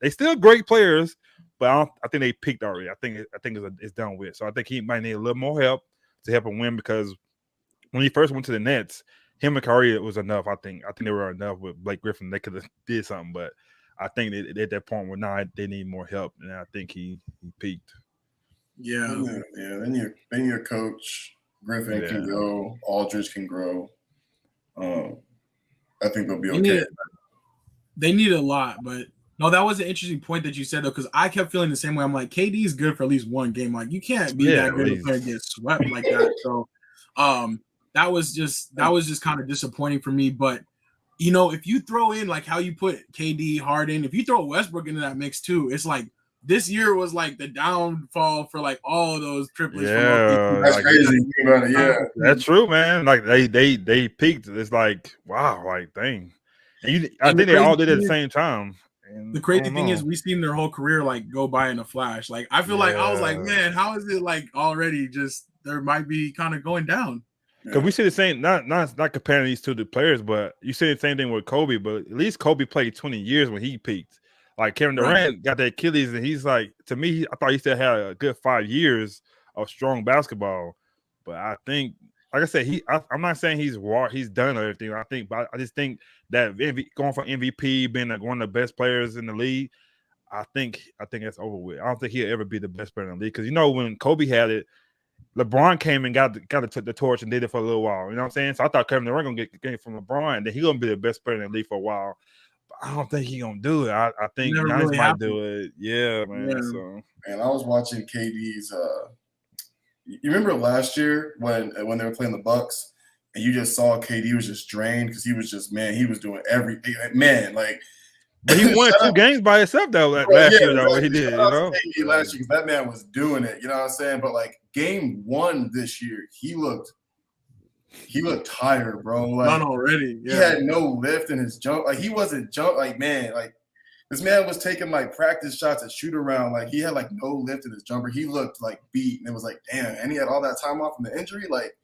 they still great players, but I think they peaked already. I think it's done with. So I think he might need a little more help to help him win because when he first went to the Nets, him and Kyrie was enough. I think they were enough with Blake Griffin. They could have did something, but I think at that point where now they need more help, and I think he peaked. Yeah. Then your coach Griffin can go, Aldridge can grow. I think they'll be okay. They need a lot, but no, that was an interesting point that you said though, because I kept feeling the same way. I'm like, KD is good for at least one game. Like, you can't be that good a player and get swept like that. So, that was just kind of disappointing for me. But you know, if you throw in like how you put KD, Harden, if you throw Westbrook into that mix too, it's like this year was like the downfall for like all of those triplets. Yeah, that's crazy. Yeah, that's true, man. Like they peaked. It's like wow, like dang. And I think they all did it at the same time. And the crazy thing is, we've seen their whole career like go by in a flash. Like I feel like I was like, man, how is it like already just there might be kind of going down? Because we see the same, not comparing these two players, but you see the same thing with Kobe. But at least Kobe played 20 years when he peaked. Like Kevin Durant got the Achilles, and he's like, to me, I thought he still had a good 5 years of strong basketball. But I think, like I said, I'm not saying he's done or everything. I just think that going for MVP, being like one of the best players in the league, I think that's over with. I don't think he'll ever be the best player in the league because when Kobe had it, LeBron came and got the torch and did it for a little while. You know what I'm saying? So I thought Kevin Durant gonna get it from LeBron, and then he's gonna be the best player in the league for a while. But I don't think he's gonna do it. I think Giannis might do it. Yeah, man. Yeah. So I was watching KD's. You remember last year when they were playing the Bucks, and you just saw KD was just drained because he was just he was doing everything. Man, like. But he won 2 games by himself though last year though. He did, last year because that man was doing it. You know what I'm saying? But like game 1 this year, he looked tired, bro. Like not already. Yeah. He had no lift in his jump. Like he wasn't like this man was taking like practice shots at shoot around. Like he had like no lift in his jumper. He looked like beat, and it was like damn. And he had all that time off from the injury. Like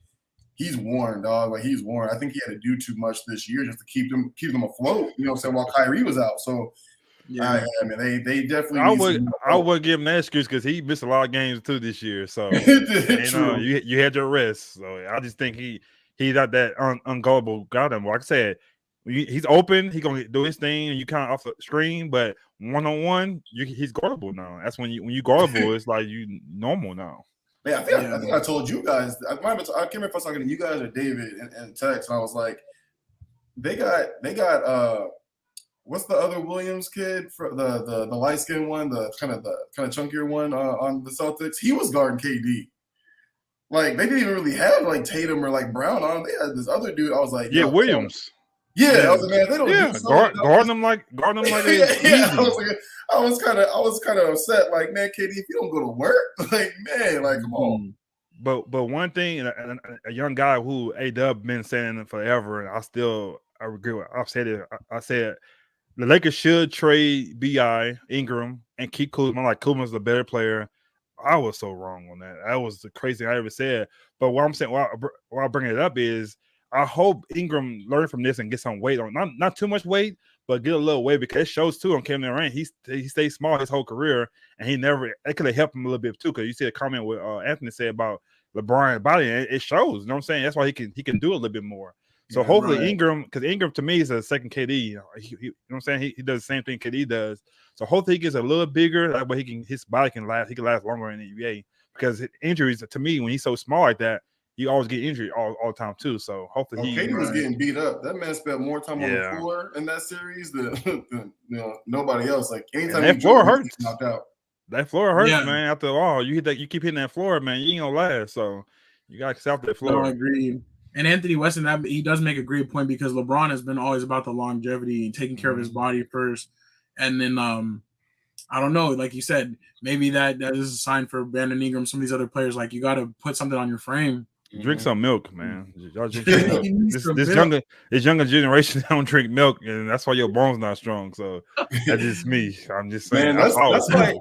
he's worn, dog. Like he's worn. I think he had to do too much this year just to keep them afloat. You know what I'm saying? While Kyrie was out, so I mean, they definitely. I would give him that excuse because he missed a lot of games too this year. So you had your rest. So I just think he's not that unguardable guy. Like I said, he's open. He's gonna do his thing, and you kind of off the screen. But 1-on-1, he's guardable now. That's when you guardable. It's like you normal now. Man, I think I told you guys. I can't remember if I was talking to you guys or David in text, and I was like, they got what's the other Williams kid for the light skinned one, the kind of chunkier one on the Celtics? He was guarding KD. Like they didn't even really have like Tatum or like Brown on. They had this other dude. I was like, Williams. Yeah, I was like, man, they don't guard them like I was kind of upset. Like, man, KD, if you don't go to work, like, man, like, come on. But one thing, and a young guy who A-Dub been saying it forever, and I agree with. I've said it. I said the Lakers should trade B.I. Ingram and keep Kuzma. Like Kuzma's the better player. I was so wrong on that. That was the crazy thing I ever said. But what I'm saying, why I bring it up is I hope Ingram learn from this and get some weight on. Not too much weight, but get a little weight because it shows too on Kevin Durant. He stayed small his whole career, and it could have helped him a little bit too. Because you see a comment what Anthony said about LeBron's body, and it shows. You know what I'm saying? That's why he can do a little bit more. So hopefully Ingram, because Ingram to me is a second KD. You know what I'm saying? He does the same thing KD does. So hopefully he gets a little bigger. That way his body can last. He can last longer in the NBA. Because injuries, to me, when he's so small like that, you always get injured all the time too. So hopefully KD was getting beat up. That man spent more time on the floor in that series than nobody else. Like anytime that floor hurts. Knocked out. That floor hurts, man. After all, you keep hitting that floor, man. You ain't gonna last. So you gotta get off that floor. I agree. And Anthony Weston, he does make a great point because LeBron has been always about the longevity and taking care of his body first. And then I don't know, like you said, maybe that is a sign for Brandon Ingram, some of these other players. Like you got to put something on your frame. Drink some milk, man. Y'all drink this younger generation don't drink milk, and that's why your bones not strong. So that's just me. I'm just saying. Man,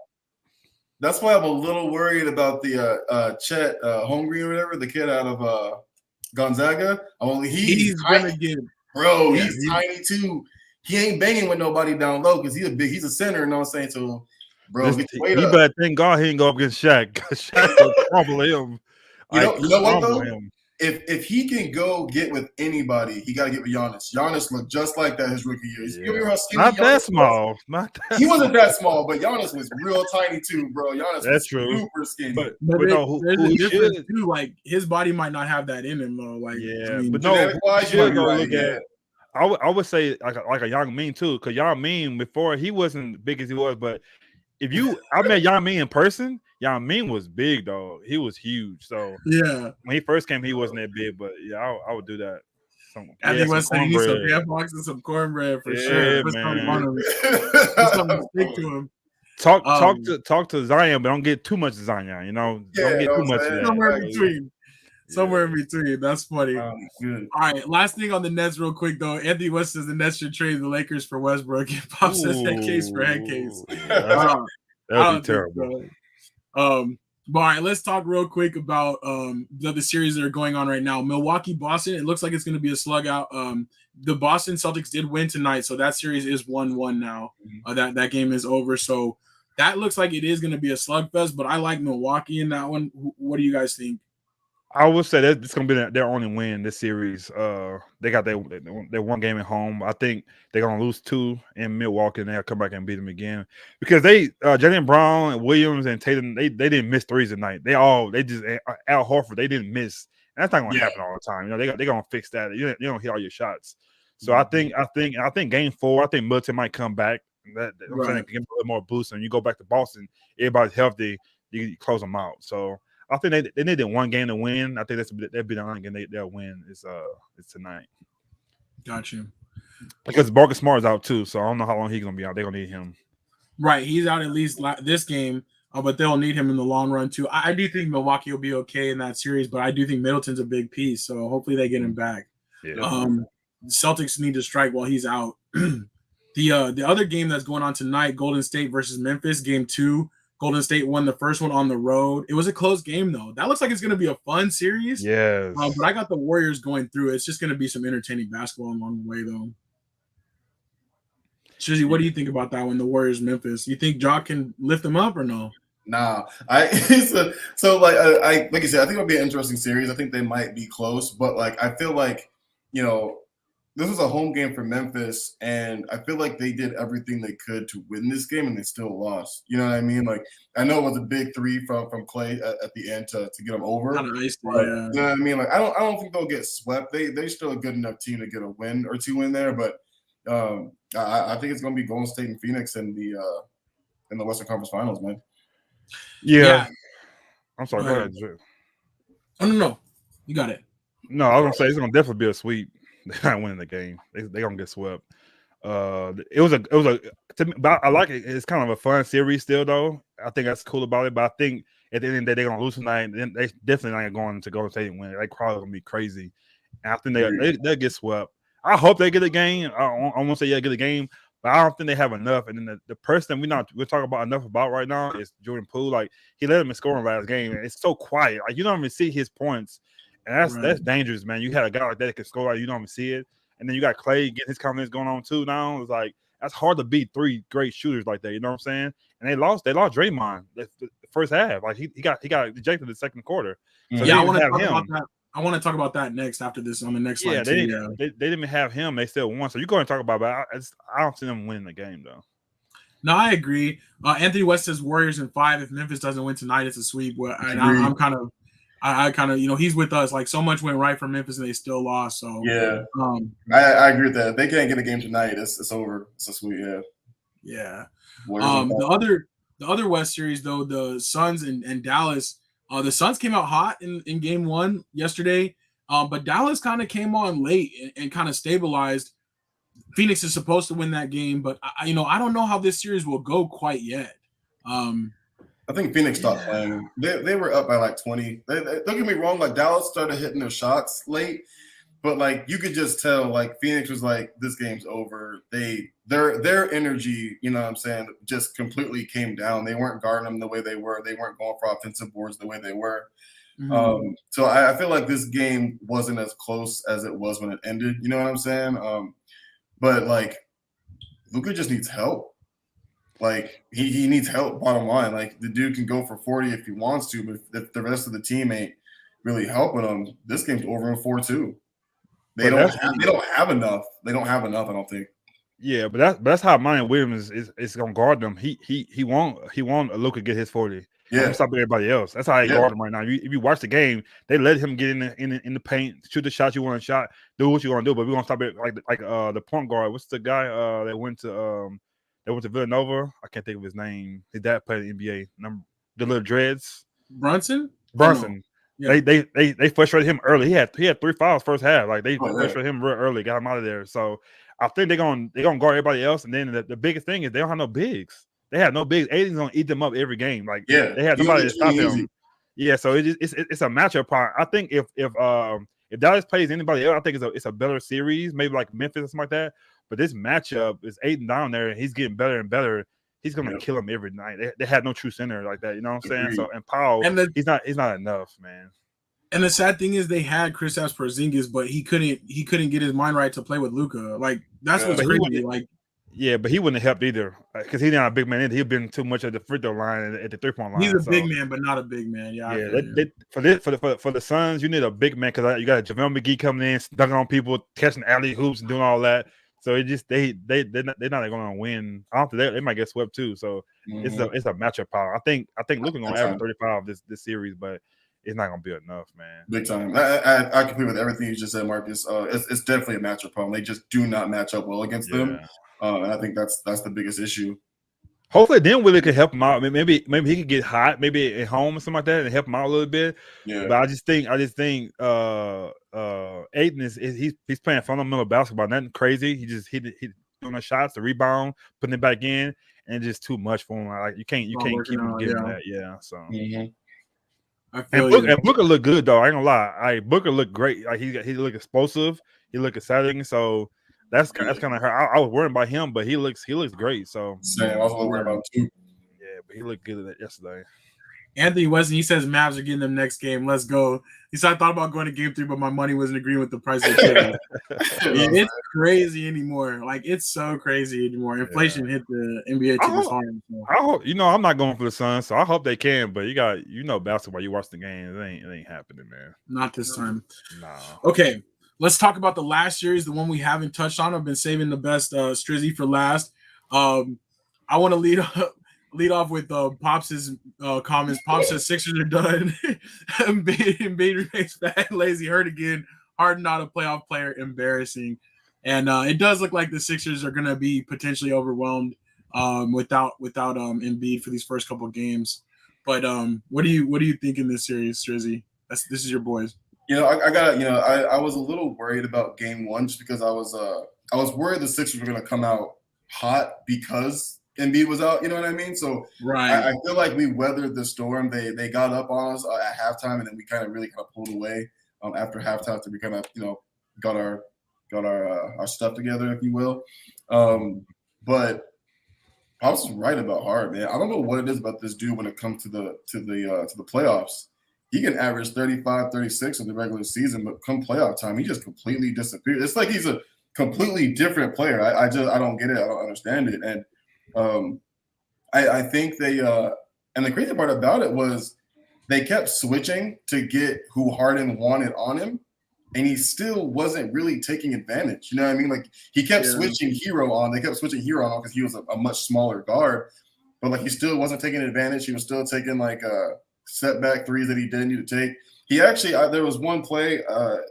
that's why I'm a little worried about the Chet Holmgren or whatever, the kid out of Gonzaga. He's gonna get bro. He's tiny too. He ain't banging with nobody down low because he's a center. You know what I'm saying? So, bro, get your weight up. Better thank God he didn't go up against Shaq. Shaq will crumble him. You know what though? If he can go get with anybody, he got to get with Giannis. Giannis looked just like that his rookie years. You remember how skinny Not Giannis that small. He wasn't that small, but Giannis was real tiny too, bro. Giannis was true. Super skinny. But there's who a difference too. Like his body might not have that in him though. Like but no, I would say like a Yang Min too, because Yang Min before he wasn't big as he was, but I met Yang Min in person. Yang Min was big though. He was huge. So when he first came, he wasn't that big, but I would do that. I think West Side needs some Gambox and some cornbread for sure. Put something on him. Put something to stick to him. Talk to Zion, but don't get too much Zion. Don't get too much of that. Somewhere in between. That's funny. All right. Last thing on the Nets, real quick though. Anthony West says the Nets should trade the Lakers for Westbrook. And Pop says head case for head case. That'd be terrible. But all right, let's talk real quick about the series that are going on right now. Milwaukee, Boston. It looks like it's going to be a slug out. The Boston Celtics did win tonight, so that series is 1-1 now. That game is over, so that looks like it is going to be a slugfest. But I like Milwaukee in that one. What do you guys think? I would say that it's going to be their only win this series. They got their one game at home. I think they're going to lose 2 in Milwaukee, and they'll come back and beat them again because Jaylen Brown and Williams and Tatum, they didn't miss threes tonight. They just Al Horford, they didn't miss. And that's not going to happen all the time. They're going to fix that. You don't hit all your shots. So I think game 4, I think Middleton might come back. I'm saying give them a little more boost, and you go back to Boston. Everybody's healthy. You close them out. So. I think they needed one game to win. I think that'd be the only game they'll win. It's tonight. Got you. Because Marcus Smart is out too, so I don't know how long he's gonna be out. They're gonna need him. Right, he's out at least this game, but they'll need him in the long run too. I do think Milwaukee will be okay in that series, but I do think Middleton's a big piece, so hopefully they get him back. Yeah. The Celtics need to strike while he's out. The other game that's going on tonight, Golden State versus Memphis, game 2. Golden State won the first one on the road. It was a close game, though. That looks like it's going to be a fun series. Yes. But I got the Warriors going through. It's just going to be some entertaining basketball along the way, though. Shizzy, what do you think about that one, the Warriors-Memphis? You think Ja can lift them up or no? Nah. like you said, I think it'll be an interesting series. I think they might be close, but I feel like, this was a home game for Memphis, and I feel like they did everything they could to win this game, and they still lost. You know what I mean? I know it was a big 3 from Clay at the end to get them over. Kind of nice, but, you know what I mean? I don't think they'll get swept. They're still a good enough team to get a win or 2 in there, but I think it's going to be Golden State and Phoenix in the Western Conference Finals, man. Yeah. I'm sorry. Go ahead, Drew. Oh, no. You got it. No, I was going to say it's going to definitely be a sweep. They're not winning the game. They're gonna get swept. It was to me, but I like it. It's kind of a fun series still, though. I think that's cool about it. But I think at the end of the day, they're gonna lose tonight. And they definitely not going to Golden State and win. That crowd gonna be crazy. And I think they'll get swept. I hope they get a game. I won't say get a game, but I don't think they have enough. And then the person we're talking about enough about right now is Jordan Poole. He led him in scoring last game, and it's so quiet. You don't even see his points. And that's dangerous, man. You had a guy like that can score, you don't even see it. And then you got Clay getting his confidence going on too now. It's That's hard to beat 3 great shooters like that. You know what I'm saying? And they lost Draymond the first half. Like he got ejected in the second quarter. So Yeah, I want to talk about that. I want to talk about that next after this on the next slide. They didn't even have him. They still won. So you're going to talk about, but I don't see them winning the game though. No, I agree. Anthony West says Warriors in 5. If Memphis doesn't win tonight, it's a sweep. Well, I'm kind of, he's with us. Like so much went right for Memphis and they still lost. So yeah, I agree with that. If they can't get a game tonight, it's over. It's a sweep. Yeah. The other West series though, the Suns and Dallas. The Suns came out hot in game 1 yesterday, but Dallas kind of came on late and kind of stabilized. Phoenix is supposed to win that game, but I don't know how this series will go quite yet. I think Phoenix stopped playing. They were up by like 20. Don't get me wrong, like Dallas started hitting their shots late, but like you could just tell like Phoenix was like, this game's over. Their energy, you know what I'm saying, just completely came down. They weren't guarding them the way they were. They weren't going for offensive boards the way they were. Mm-hmm. So I feel like this game wasn't as close as it was when it ended. You know what I'm saying? But like Luka just needs help. Like he needs help, bottom line. Like the dude can go for 40 if he wants to, but if the rest of the team ain't really helping him, this game's over in 4-2. They don't have enough. They don't have enough, I don't think. Yeah, but that's how Monty Williams is gonna guard them. He won't Luka get his 40. Yeah, stop everybody else. That's how they guard him right now. If you watch the game, they let him get in the paint, shoot the shot you want to shot, do what you want to do. But we gonna stop it like the point guard. What's the guy that went to Villanova? I can't think of his name. His dad played in the NBA. The little dreads. Brunson. Yeah. They frustrated him early. He had 3 fouls first half. Like they frustrated him real early, got him out of there. So I think they're gonna guard everybody else. And then the biggest thing is they don't have no bigs. They have no bigs. Aiden's gonna eat them up every game. Like they have nobody to stop him. Yeah, so it's a matchup part. I think if Dallas plays anybody else, I think it's a better series, maybe like Memphis or something like that. But this matchup is Aiden down there, and he's getting better and better. He's gonna kill him every night. They had no true center like that, you know what I'm saying? So and Powell, he's not enough, man. And the sad thing is they had Kristaps Porzingis, but he couldn't get his mind right to play with Luka. Like that's what's crazy. Like but he wouldn't have helped either because he's not a big man either. He's been too much at the free throw line at the 3-point line. He's a big man, but not a big man. Yeah. For the Suns, you need a big man because you got JaVale McGee coming in, dunking on people, catching alley hoops, and doing all that. So it just they're not going to win. I don't think they might get swept too. So it's a matchup power. I think Luka going to average 35 this series, but it's not going to be enough, man. Big time. I agree with everything you just said, Marcus. It's definitely a matchup problem. They just do not match up well against them. And I think that's the biggest issue. Hopefully, Dinwiddie could help him out. Maybe he could get hot, maybe at home or something like that, and help him out a little bit. Yeah. But I just think Aiden he's playing fundamental basketball, nothing crazy. He doing the shots, the rebound, putting it back in, and just too much for him. Like you can't keep him getting that. Yeah. So. And Booker looked good though. I ain't gonna lie. Booker looked great. Like he looked explosive. He looked exciting. So. That's kind of her. I was worried about him, but he looks great. So same. I was a little worried about him too. Yeah, but he looked good at that yesterday. Anthony Weston, he says Mavs are getting them next game. Let's go. He said I thought about going to game 3, but my money wasn't agreeing with the price of tickets. It's crazy anymore. Like it's so crazy anymore. Inflation hit the NBA tickets hard. I hope I'm not going for the Suns, so I hope they can. But you basketball. You watch the game. It ain't happening, man. Not this time. No. Okay. Let's talk about the last series, the one we haven't touched on. I've been saving the best Strizzy for last. I want to lead off with Pops' comments. Pops says Sixers are done. Embiid remains fat, lazy, hurt again. Harden not a playoff player, embarrassing. And it does look like the Sixers are going to be potentially overwhelmed without Embiid for these first couple games. But what do you think in this series, Strizzy? This is your boys. I was a little worried about game 1 just because I was worried the Sixers were going to come out hot because Embiid was out. You know what I mean? So I feel like we weathered the storm. They got up on us at halftime, and then we really pulled away after halftime to be got our stuff together, if you will. But Pops is right about Harden, man. I don't know what it is about this dude when it comes to the playoffs. He can average 35, 36 in the regular season, but come playoff time, he just completely disappears. It's like he's completely different player. I don't get it. I don't understand it. And I think they and the crazy part about it was they kept switching to get who Harden wanted on him, and he still wasn't really taking advantage. You know what I mean? Like he kept switching Herro on. They kept switching Herro on because he was a much smaller guard, but like he still wasn't taking advantage. He was still taking like setback threes that he didn't need to take. He actually there was one play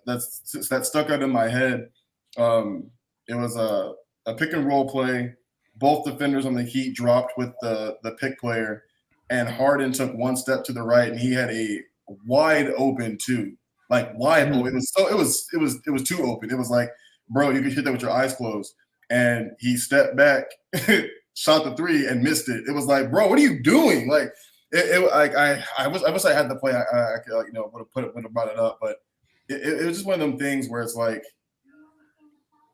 that stuck out in my head. It was a pick and roll play. Both defenders on the Heat dropped with the pick player, and Harden took one step to the right, and he had a wide open two, like wide open. It was too open. It was like, bro, you could hit that with your eyes closed. And he stepped back, shot the three, and missed it. It was like, bro, what are you doing? Like, I wish I had the play. I could, would have brought it up, but it was just one of them things where it's like,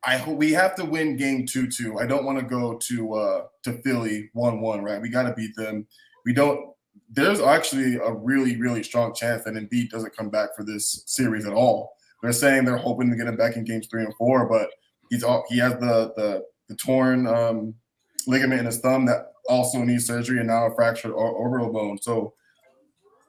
I hope we have to win game 2-2. I don't want to go to Philly 1-1, right? We got to beat them. We don't. There's actually a really, really strong chance that Embiid doesn't come back for this series at all. They're saying they're hoping to get him back in games 3 and 4, but he has the torn ligament in his thumb that also needs surgery, and now a fractured orbital bone. So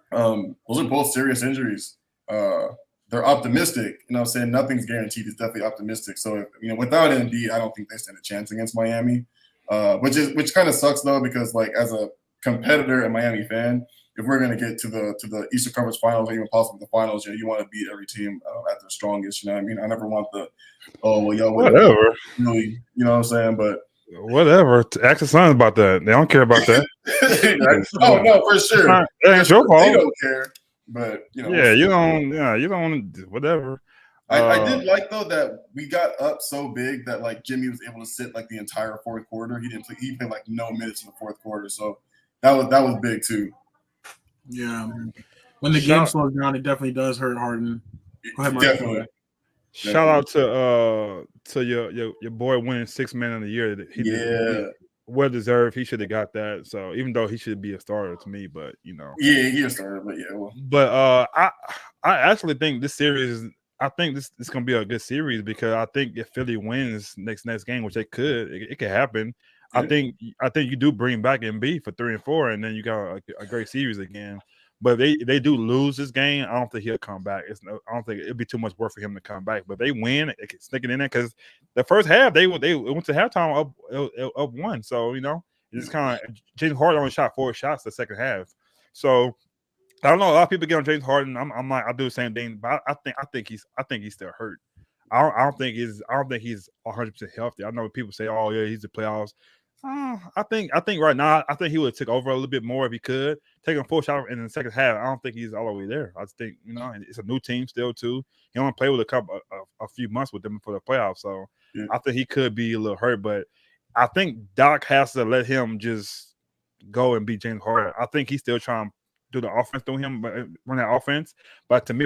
those are both serious injuries. They're optimistic. You know what I'm saying? Nothing's guaranteed. It's definitely optimistic. So, without Embiid, I don't think they stand a chance against Miami, which kind of sucks, though, because, like, as a competitor and Miami fan, if we're going to get to the Eastern Conference Finals or even possibly the finals, you want to beat every team at their strongest. You know what I mean? I never want whatever. Really, you know what I'm saying? But whatever. Ask the Suns about that. They don't care about that. Oh, no, for sure. It ain't your fault. They don't care. But you don't whatever. I did like though that we got up so big that like Jimmy was able to sit like the entire fourth quarter. He played like no minutes in the fourth quarter, so that was big too. Yeah, when the game slows down, it definitely does hurt Harden. Go ahead, Mark. Definitely. Shout out to your boy winning 6th Man of the Year. He well deserved. He should have got that. So even though he should be a starter to me, but yeah, he's a starter. But yeah, well. But I actually think this series. I think this is gonna be a good series because I think if Philly wins next game, which they could, it could happen. Yeah. I think you do bring back Embiid for 3 and 4, and then you got a great series again. But they do lose this game, I don't think he'll come back. I don't think it'd be too much work for him to come back. But they win, it can sneak it in there because the first half they went to halftime up 1. So it's kind of James Harden only shot 4 shots the second half. So I don't know. A lot of people get on James Harden. I'm like, I do the same thing, but I think he's still hurt. I don't think he's 100% healthy. I know people say, oh yeah, he's the playoffs. I think right now, I think he would have took over a little bit more if he could. Taking 4 shots in the second half, I don't think he's all the way there. I just think, it's a new team still too. He only played with a few months with them for the playoffs. So I think he could be a little hurt, but I think Doc has to let him just go and beat James Harden. I think he's still trying to do the offense through him, run that offense. But to me,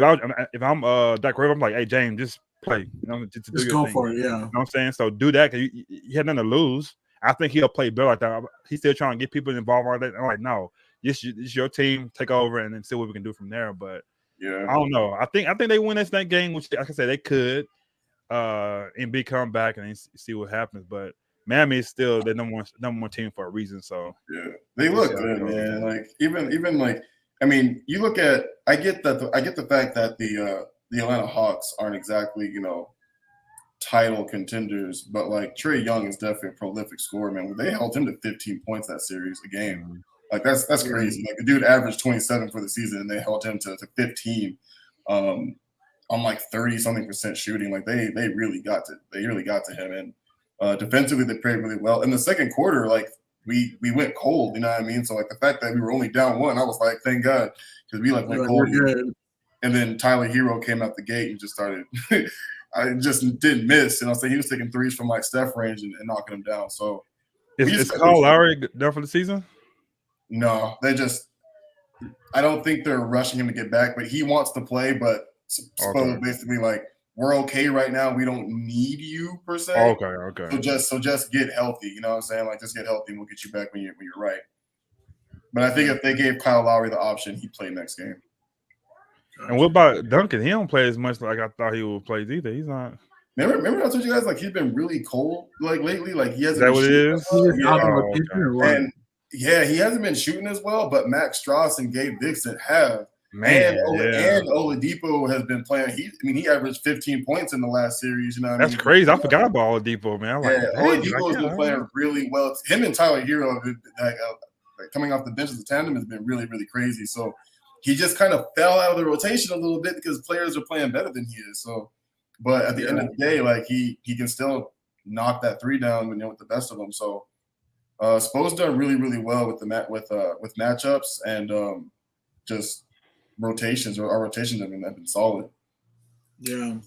if I'm Doc Rivers, I'm like, hey, James, just play. Just go thing. for it, yeah. You know what I'm saying? So do that because you had nothing to lose. I think he'll play better like that. He's still trying to get people involved on that. I'm like, no, it's your team. Take over and then see what we can do from there. But I don't know. I think they win this next game, which like I said, they could. And come back and see what happens. But Miami is still the number one team for a reason. So they look good, man. Like even like I mean, you look at I get the fact that the Atlanta Hawks aren't exactly title contenders, but like Trae Young is definitely a prolific scorer, man. They held him to 15 points that series a game. Like that's crazy. Like the dude averaged 27 for the season, and they held him to 15 on like 30-something% shooting. Like they really got to him, and defensively they played really well. In the second quarter, like we went cold, you know what I mean? So like the fact that we were only down 1, I was like, thank God, because we like went cold. And then Tyler Herro came out the gate and just started. I just didn't miss, and I'll say he was taking threes from like Steph range and knocking them down. So is Kyle Lowry done for the season? No, I don't think they're rushing him to get back, but he wants to play. But basically, like we're okay right now. We don't need you per se. Okay. So just get healthy. You know what I'm saying? Like just get healthy, and we'll get you back when you're right. But I think if they gave Kyle Lowry the option, he'd play next game. And what about Duncan? He don't play as much like I thought he would play either. He's not. Remember I told you guys like he's been really cold like lately. Like he hasn't. Is that what it is? And yeah, he hasn't been shooting as well. But Max Strus and Gabe Dixon have. Man, and Oladipo has been playing. He averaged 15 points in the last series. You know, that's crazy. I forgot about Oladipo, man. Oladipo has been playing really well. Him and Tyler Herro, coming off the bench as a tandem, has been really, really crazy. So he just kind of fell out of the rotation a little bit because players are playing better than he is. So, but at the end of the day, like he can still knock that three down, with the best of them. So, Spo's done really, really well with with matchups and just. Rotations or our rotations have been solid. Yeah.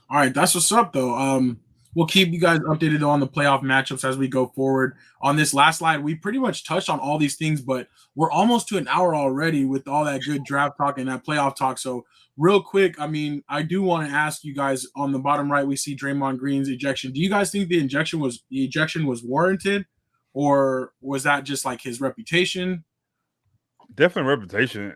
All right, that's what's up though. We'll keep you guys updated on the playoff matchups as we go forward. On this last slide, we pretty much touched on all these things, but we're almost to an hour already with all that good draft talk and that playoff talk. So real quick, I do want to ask you guys on the bottom right, we see Draymond Green's ejection. Do you guys think the ejection was warranted, or was that just like his reputation? Definitely reputation.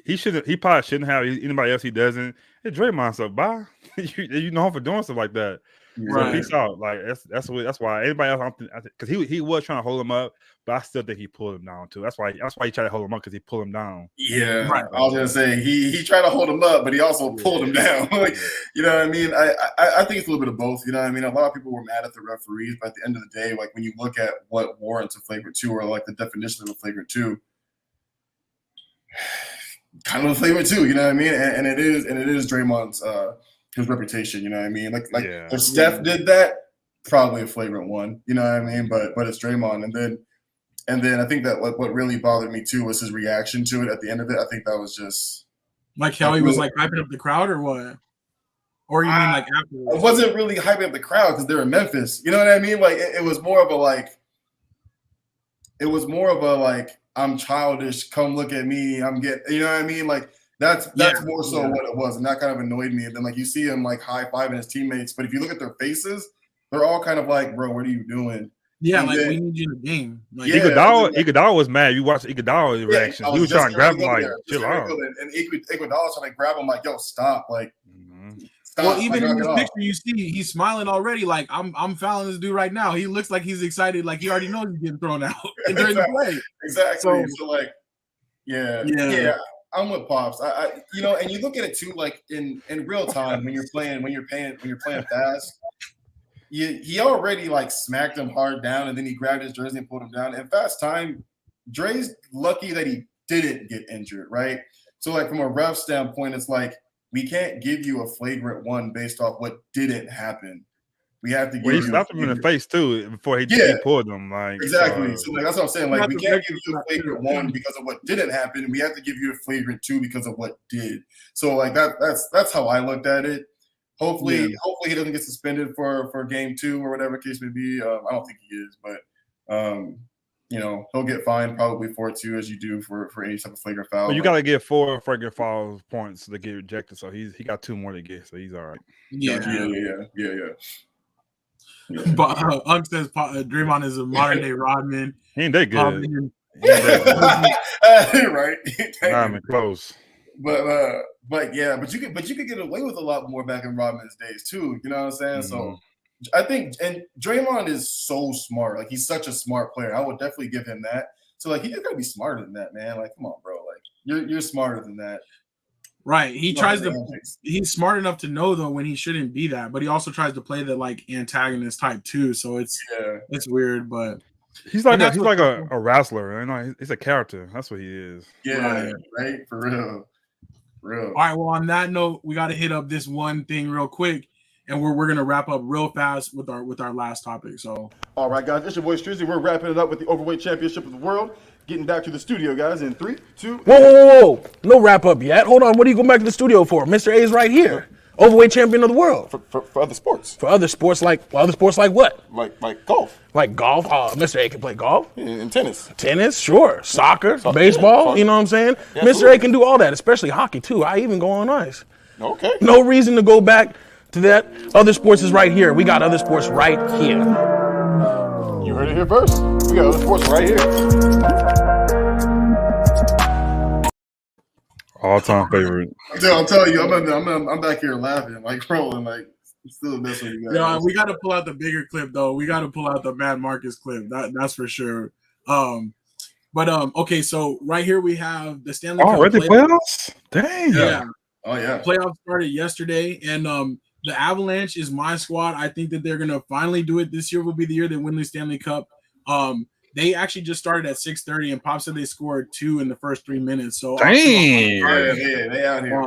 He probably shouldn't have. Anybody else he doesn't. It's Draymond, so bye. you know him for doing stuff like that. Right. So peace out. Like that's why anybody else. Because he was trying to hold him up, but I still think he pulled him down too. That's why he tried to hold him up, because he pulled him down. Yeah, right. I was gonna say he tried to hold him up, but he also pulled him down. Like, you know what I mean? I think it's a little bit of both. You know what I mean? A lot of people were mad at the referees, but at the end of the day, like when you look at what warrants a flagrant 2 or like the definition of a flagrant 2. Kind of a flavor too, you know what I mean, and it is Draymond's his reputation, you know what I mean. Like if Steph did that, probably a flagrant 1, you know what I mean. But it's Draymond, and then I think that what really bothered me too was his reaction to it at the end of it. I think that was just like how he was like hyping up the crowd, or what? Or you mean like afterwards? It wasn't really hyping up the crowd because they're in Memphis, you know what I mean. Like it was more of a like. I'm childish. Come look at me. I'm getting, you know what I mean? Like that's more so what it was, and that kind of annoyed me. And then like you see him like high fiving his teammates, but if you look at their faces, they're all kind of like, "Bro, what are you doing?" Yeah, and like then, we need you in the game. Like, Iguodala was mad. You watched Iguodala's reaction. He was trying to grab him like, chill out. And Iguodala's trying to grab him like, "Yo, stop!" Like. Stop. Well, even in this picture, you see he's smiling already. Like I'm fouling this dude right now. He looks like he's excited. Like he already knows he's getting thrown out during the play. Exactly. So like, yeah. I'm with Pops. I and you look at it too, like in real time when you're playing fast. He already like smacked him hard down, and then he grabbed his jersey and pulled him down. In fast time, Dre's lucky that he didn't get injured, right? So like from a ref standpoint, it's like. We can't give you a flagrant 1 based off what didn't happen. We have to give he slapped him in the face too before he pulled him. Like exactly. So like that's what I'm saying. Like we can't give you a flagrant 1 because of what didn't happen. We have to give you a flagrant 2 because of what did. So like that's how I looked at it. Hopefully he doesn't get suspended for game 2 or whatever case may be. I don't think he is, but he'll get fined probably 4-2 as you do for any type of flagrant foul. Well, you got to get 4 flagrant foul points to get rejected. So he got 2 more to get. So he's all right. Yeah. But Ugg says Draymond is a modern day Rodman. He ain't that good. Right? Not even close. But you could get away with a lot more back in Rodman's days too. You know what I'm saying? Mm-hmm. So. I think, and Draymond is so smart. Like he's such a smart player. I would definitely give him that. So like he just gotta be smarter than that, man. Like come on, bro. Like you're smarter than that. Right. He's smart enough to know though when he shouldn't be that, but he also tries to play the like antagonist type too. So it's weird, but he's like a wrestler. You know, he's a character. That's what he is. Yeah, right. For real. All right. Well, on that note, we got to hit up this one thing real quick. And we're gonna wrap up real fast with our last topic. So, all right, guys, it's your boy Strizzy. We're wrapping it up with the Overweight Championship of the World. Getting back to the studio, guys, in 3, 2. Whoa! No wrap up yet. Hold on. What are you going back to the studio for? Mr. A is right here. Overweight champion of the world. For other sports. For other sports like what? Like golf. Like golf. Mr. A can play golf. Yeah, and tennis. Tennis, sure. Soccer, baseball. You know what I'm saying? Yeah, Mr. A can do all that, especially hockey too. I even go on ice. Okay. No reason to go back to that. Other sports is right here. We got other sports right here. You heard it here first. We got other sports right here. All-time favorite. I'll tell you, I'm back here laughing, like rolling, like Still the best one you got. Yeah, we got to pull out the bigger clip though. We got to pull out the Mad Marcus clip. That's for sure. Okay, so right here we have the Stanley Cup already playoffs. Dang. Yeah. Oh yeah. Playoffs started yesterday, and the Avalanche is my squad. I think that they're gonna finally do it. This year will be the year they win the Stanley Cup. They actually just started at 6:30, and Pop said they scored 2 in the first 3 minutes. So Dang. Yeah, they out here.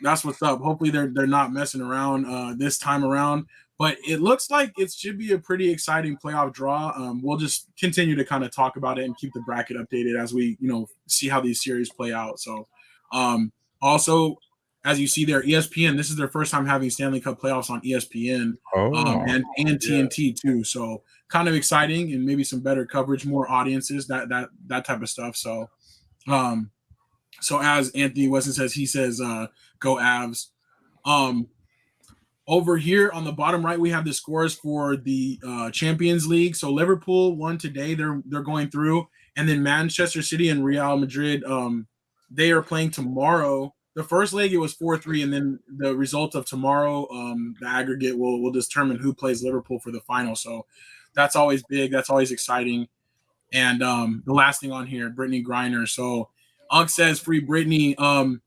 That's what's up. Hopefully they're not messing around this time around. But it looks like it should be a pretty exciting playoff draw. We'll just continue to kind of talk about it and keep the bracket updated as we, see how these series play out. So, also, as you see there, ESPN, this is their first time having Stanley Cup playoffs on ESPN and TNT too. So kind of exciting and maybe some better coverage, more audiences, that type of stuff. So, so as Anthony Weston says, he says, go Avs. Over here on the bottom right, we have the scores for the Champions League. So Liverpool won today. They're going through. And then Manchester City and Real Madrid, they are playing tomorrow. The first leg, it was 4-3. And then the result of tomorrow, the aggregate will determine who plays Liverpool for the final. So that's always big. That's always exciting. And the last thing on here, Brittney Griner. So Ugg says free Brittney.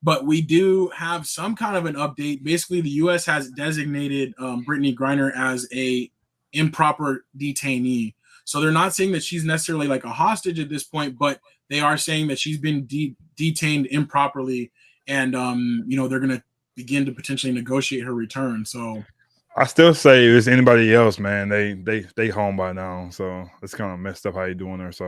But we do have some kind of an update. Basically, the U.S. has designated Brittney Griner as a improper detainee. So they're not saying that she's necessarily like a hostage at this point, but they are saying that she's been detained improperly, and they're going to begin to potentially negotiate her return. So I still say if it's anybody else, man, they home by now. So it's kind of messed up how you doing there. So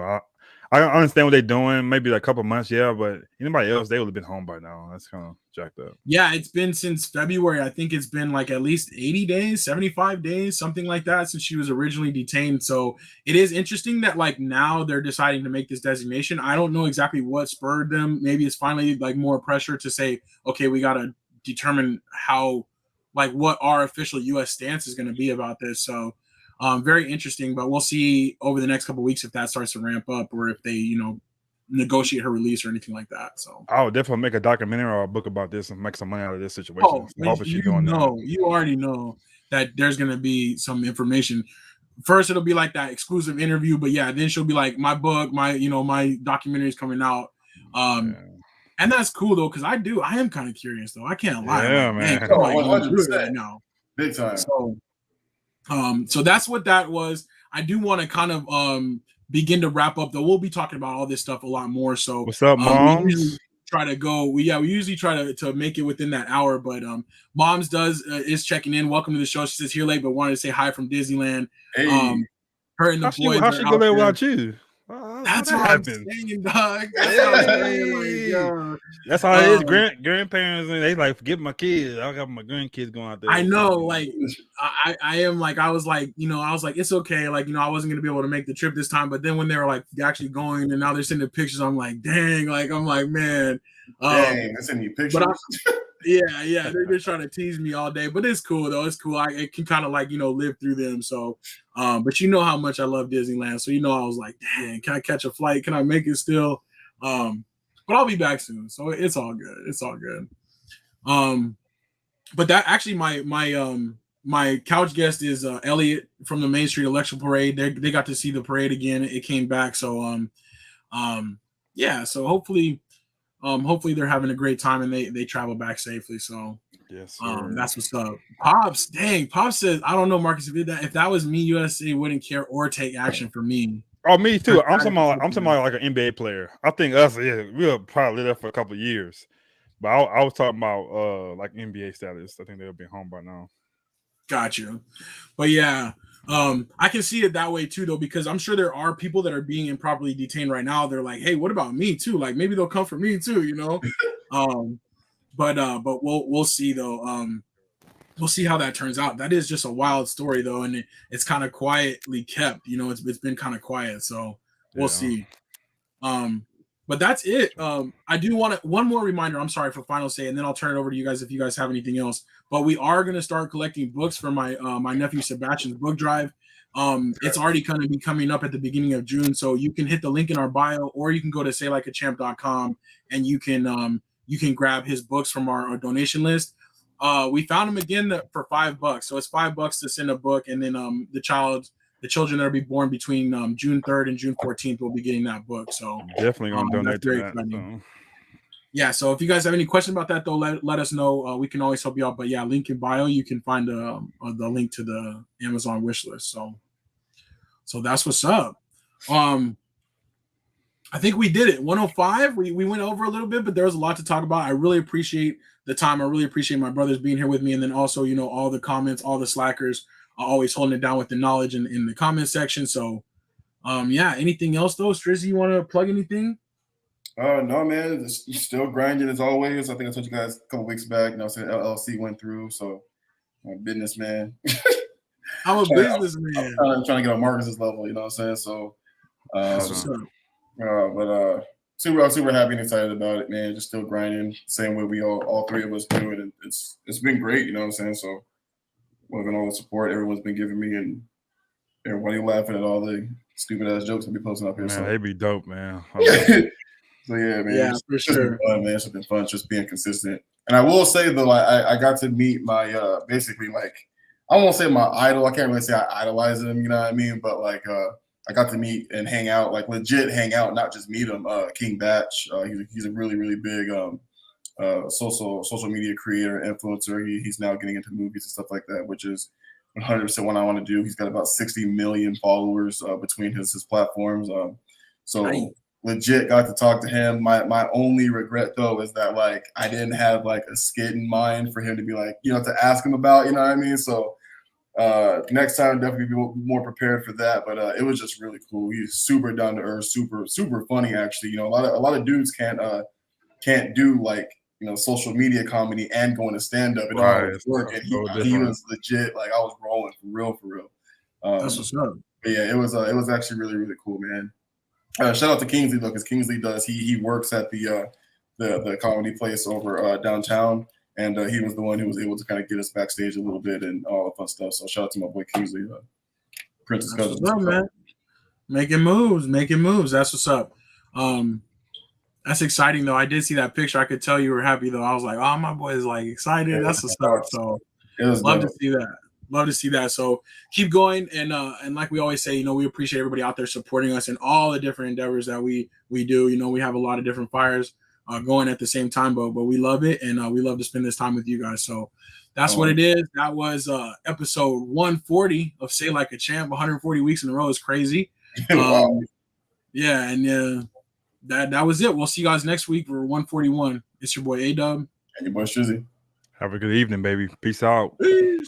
I understand what they're doing. Maybe like a couple months, yeah, but anybody else, they would have been home by now. That's kind of jacked up. Yeah, it's been since February. I think it's been like at least 80 days, 75 days, something like that since she was originally detained. So it is interesting that like now they're deciding to make this designation. I don't know exactly what spurred them. Maybe it's finally like more pressure to say, okay, we got to determine how, like what our official U.S. stance is going to be about this. So very interesting, but we'll see over the next couple of weeks if that starts to ramp up or if they, negotiate her release or anything like that. So I would definitely make a documentary or a book about this and make some money out of this situation. You already know that there's going to be some information. First, it'll be like that exclusive interview, but yeah, then she'll be like, my book, my documentary is coming out. And that's cool though, because I am kind of curious though. I can't lie. Yeah, man. 100% right now. Big time. So that's what that was. I do want to kind of begin to wrap up though. We'll be talking about all this stuff a lot more. So what's up, Moms? We usually try to make it within that hour, but Moms is checking in. Welcome to the show. She says here late, but wanted to say hi from Disneyland. Hey. Her and the boys. How she go there without you? That's what I'm saying, dog. That's how it is. Grandparents, and they like forget my kids. I got my grandkids going out there. I know, like I am like I was like it's okay, like I wasn't gonna be able to make the trip this time, but then when they were like actually going and now they're sending pictures, I'm like, dang, like I'm like, man, dang, they're sending you pictures. Yeah, they're just trying to tease me all day, but it's cool though. It's cool. I can kind of like live through them. So, but how much I love Disneyland. So I was like, dang, can I catch a flight? Can I make it still? But I'll be back soon. So it's all good. It's all good. But that actually my couch guest is Elliot from the Main Street Election Parade. They got to see the parade again. It came back. So yeah. So hopefully they're having a great time and they travel back safely. So yes, that's what's up. Pops says, I don't know, Marcus, if that was me, USA wouldn't care or take action for me. Oh, me too. I'm talking about like an NBA player. I think us, we'll probably live there for a couple of years. But I was talking about like NBA status. I think they'll be home by now. Got you. But yeah, I can see it that way too, though, because I'm sure there are people that are being improperly detained right now. They're like, hey, what about me too? Like maybe they'll come for me too, But we'll see though. We'll see how that turns out. That is just a wild story though, and it's kind of quietly kept. It's been kind of quiet, so we'll see. But that's it. I do want one more reminder. I'm sorry for final say, and then I'll turn it over to you guys if you guys have anything else. But we are going to start collecting books for my nephew Sebastian's book drive. It's already going to be coming up at the beginning of June, so you can hit the link in our bio, or you can go to saylikeachamp.com and you can grab his books from our donation list. We found them again for $5. So it's $5 to send a book, and then the children that will be born between June 3rd and June 14th will be getting that book. So definitely gonna donate to that. So. Yeah, so if you guys have any questions about that, though, let us know. We can always help you out. But yeah, link in bio, you can find the link to the Amazon wish list. So that's what's up. I think we did it. 105. We went over a little bit, but there was a lot to talk about. I really appreciate the time. I really appreciate my brothers being here with me, and then also, you know, all the comments, all the slackers are always holding it down with the knowledge in the comment section. So, yeah. Anything else though, Strizzy? You want to plug anything? No, man. Just still grinding as always. I think I told you guys a couple weeks back. You know, saying LLC went through, so I'm a businessman. I'm a businessman. I'm trying to get on Marcus's level. You know what I'm saying? So, super happy and excited about it, man. Just still grinding, same way we all three of us do it, and it's been great. You know what I'm saying? So, loving all the support everyone's been giving me, and everybody laughing at all the stupid ass jokes I'll be posting up here. Man, so they be dope, man. So yeah, man. Yeah, for It's sure. been fun, man. It's been fun just being consistent. And I will say though, I got to meet my basically like I won't say my idol. I can't really say I idolize him, you know what I mean? But like I got to meet and hang out, like legit hang out, not just meet him. King Batch. He's a really, really big social media creator, influencer. He's now getting into movies and stuff like that, which is 100% what I want to do. He's got about 60 million followers between his platforms. So Nice. Legit got to talk to him. My only regret though is that like I didn't have like a skit in mind for him to be like, you know, to ask him about, you know what I mean? So next time definitely be more prepared for that. But it was just really cool. He's super down to earth, super funny actually. You know, a lot of dudes can't do like, you know, social media comedy and going to stand up and all this work. And he was legit, like I was rolling for real. That's what's up. But yeah, it was actually really, really cool, man. Shout out to Kingsley though, because Kingsley he works at the comedy place over downtown, and he was the one who was able to kind of get us backstage a little bit and all the fun stuff. So shout out to my boy Kingsley, Prince's cousin. What's up, man? Making moves. That's what's up. That's exciting though. I did see that picture. I could tell you were happy though. I was like, oh, my boy is like excited. Yeah, that's what's up. So love to see that. Love to see that. So keep going, and like we always say, you know, we appreciate everybody out there supporting us in all the different endeavors that we do. You know, we have a lot of different fires going at the same time, but we love it, and we love to spend this time with you guys. So that's what it is. That was episode 140 of Say Like a Champ. 140 weeks in a row is crazy. Wow. Yeah, and that was it. We'll see you guys next week for 141. It's your boy A-Dub. And your boy Shizzy. Have a good evening, baby. Peace out. Peace.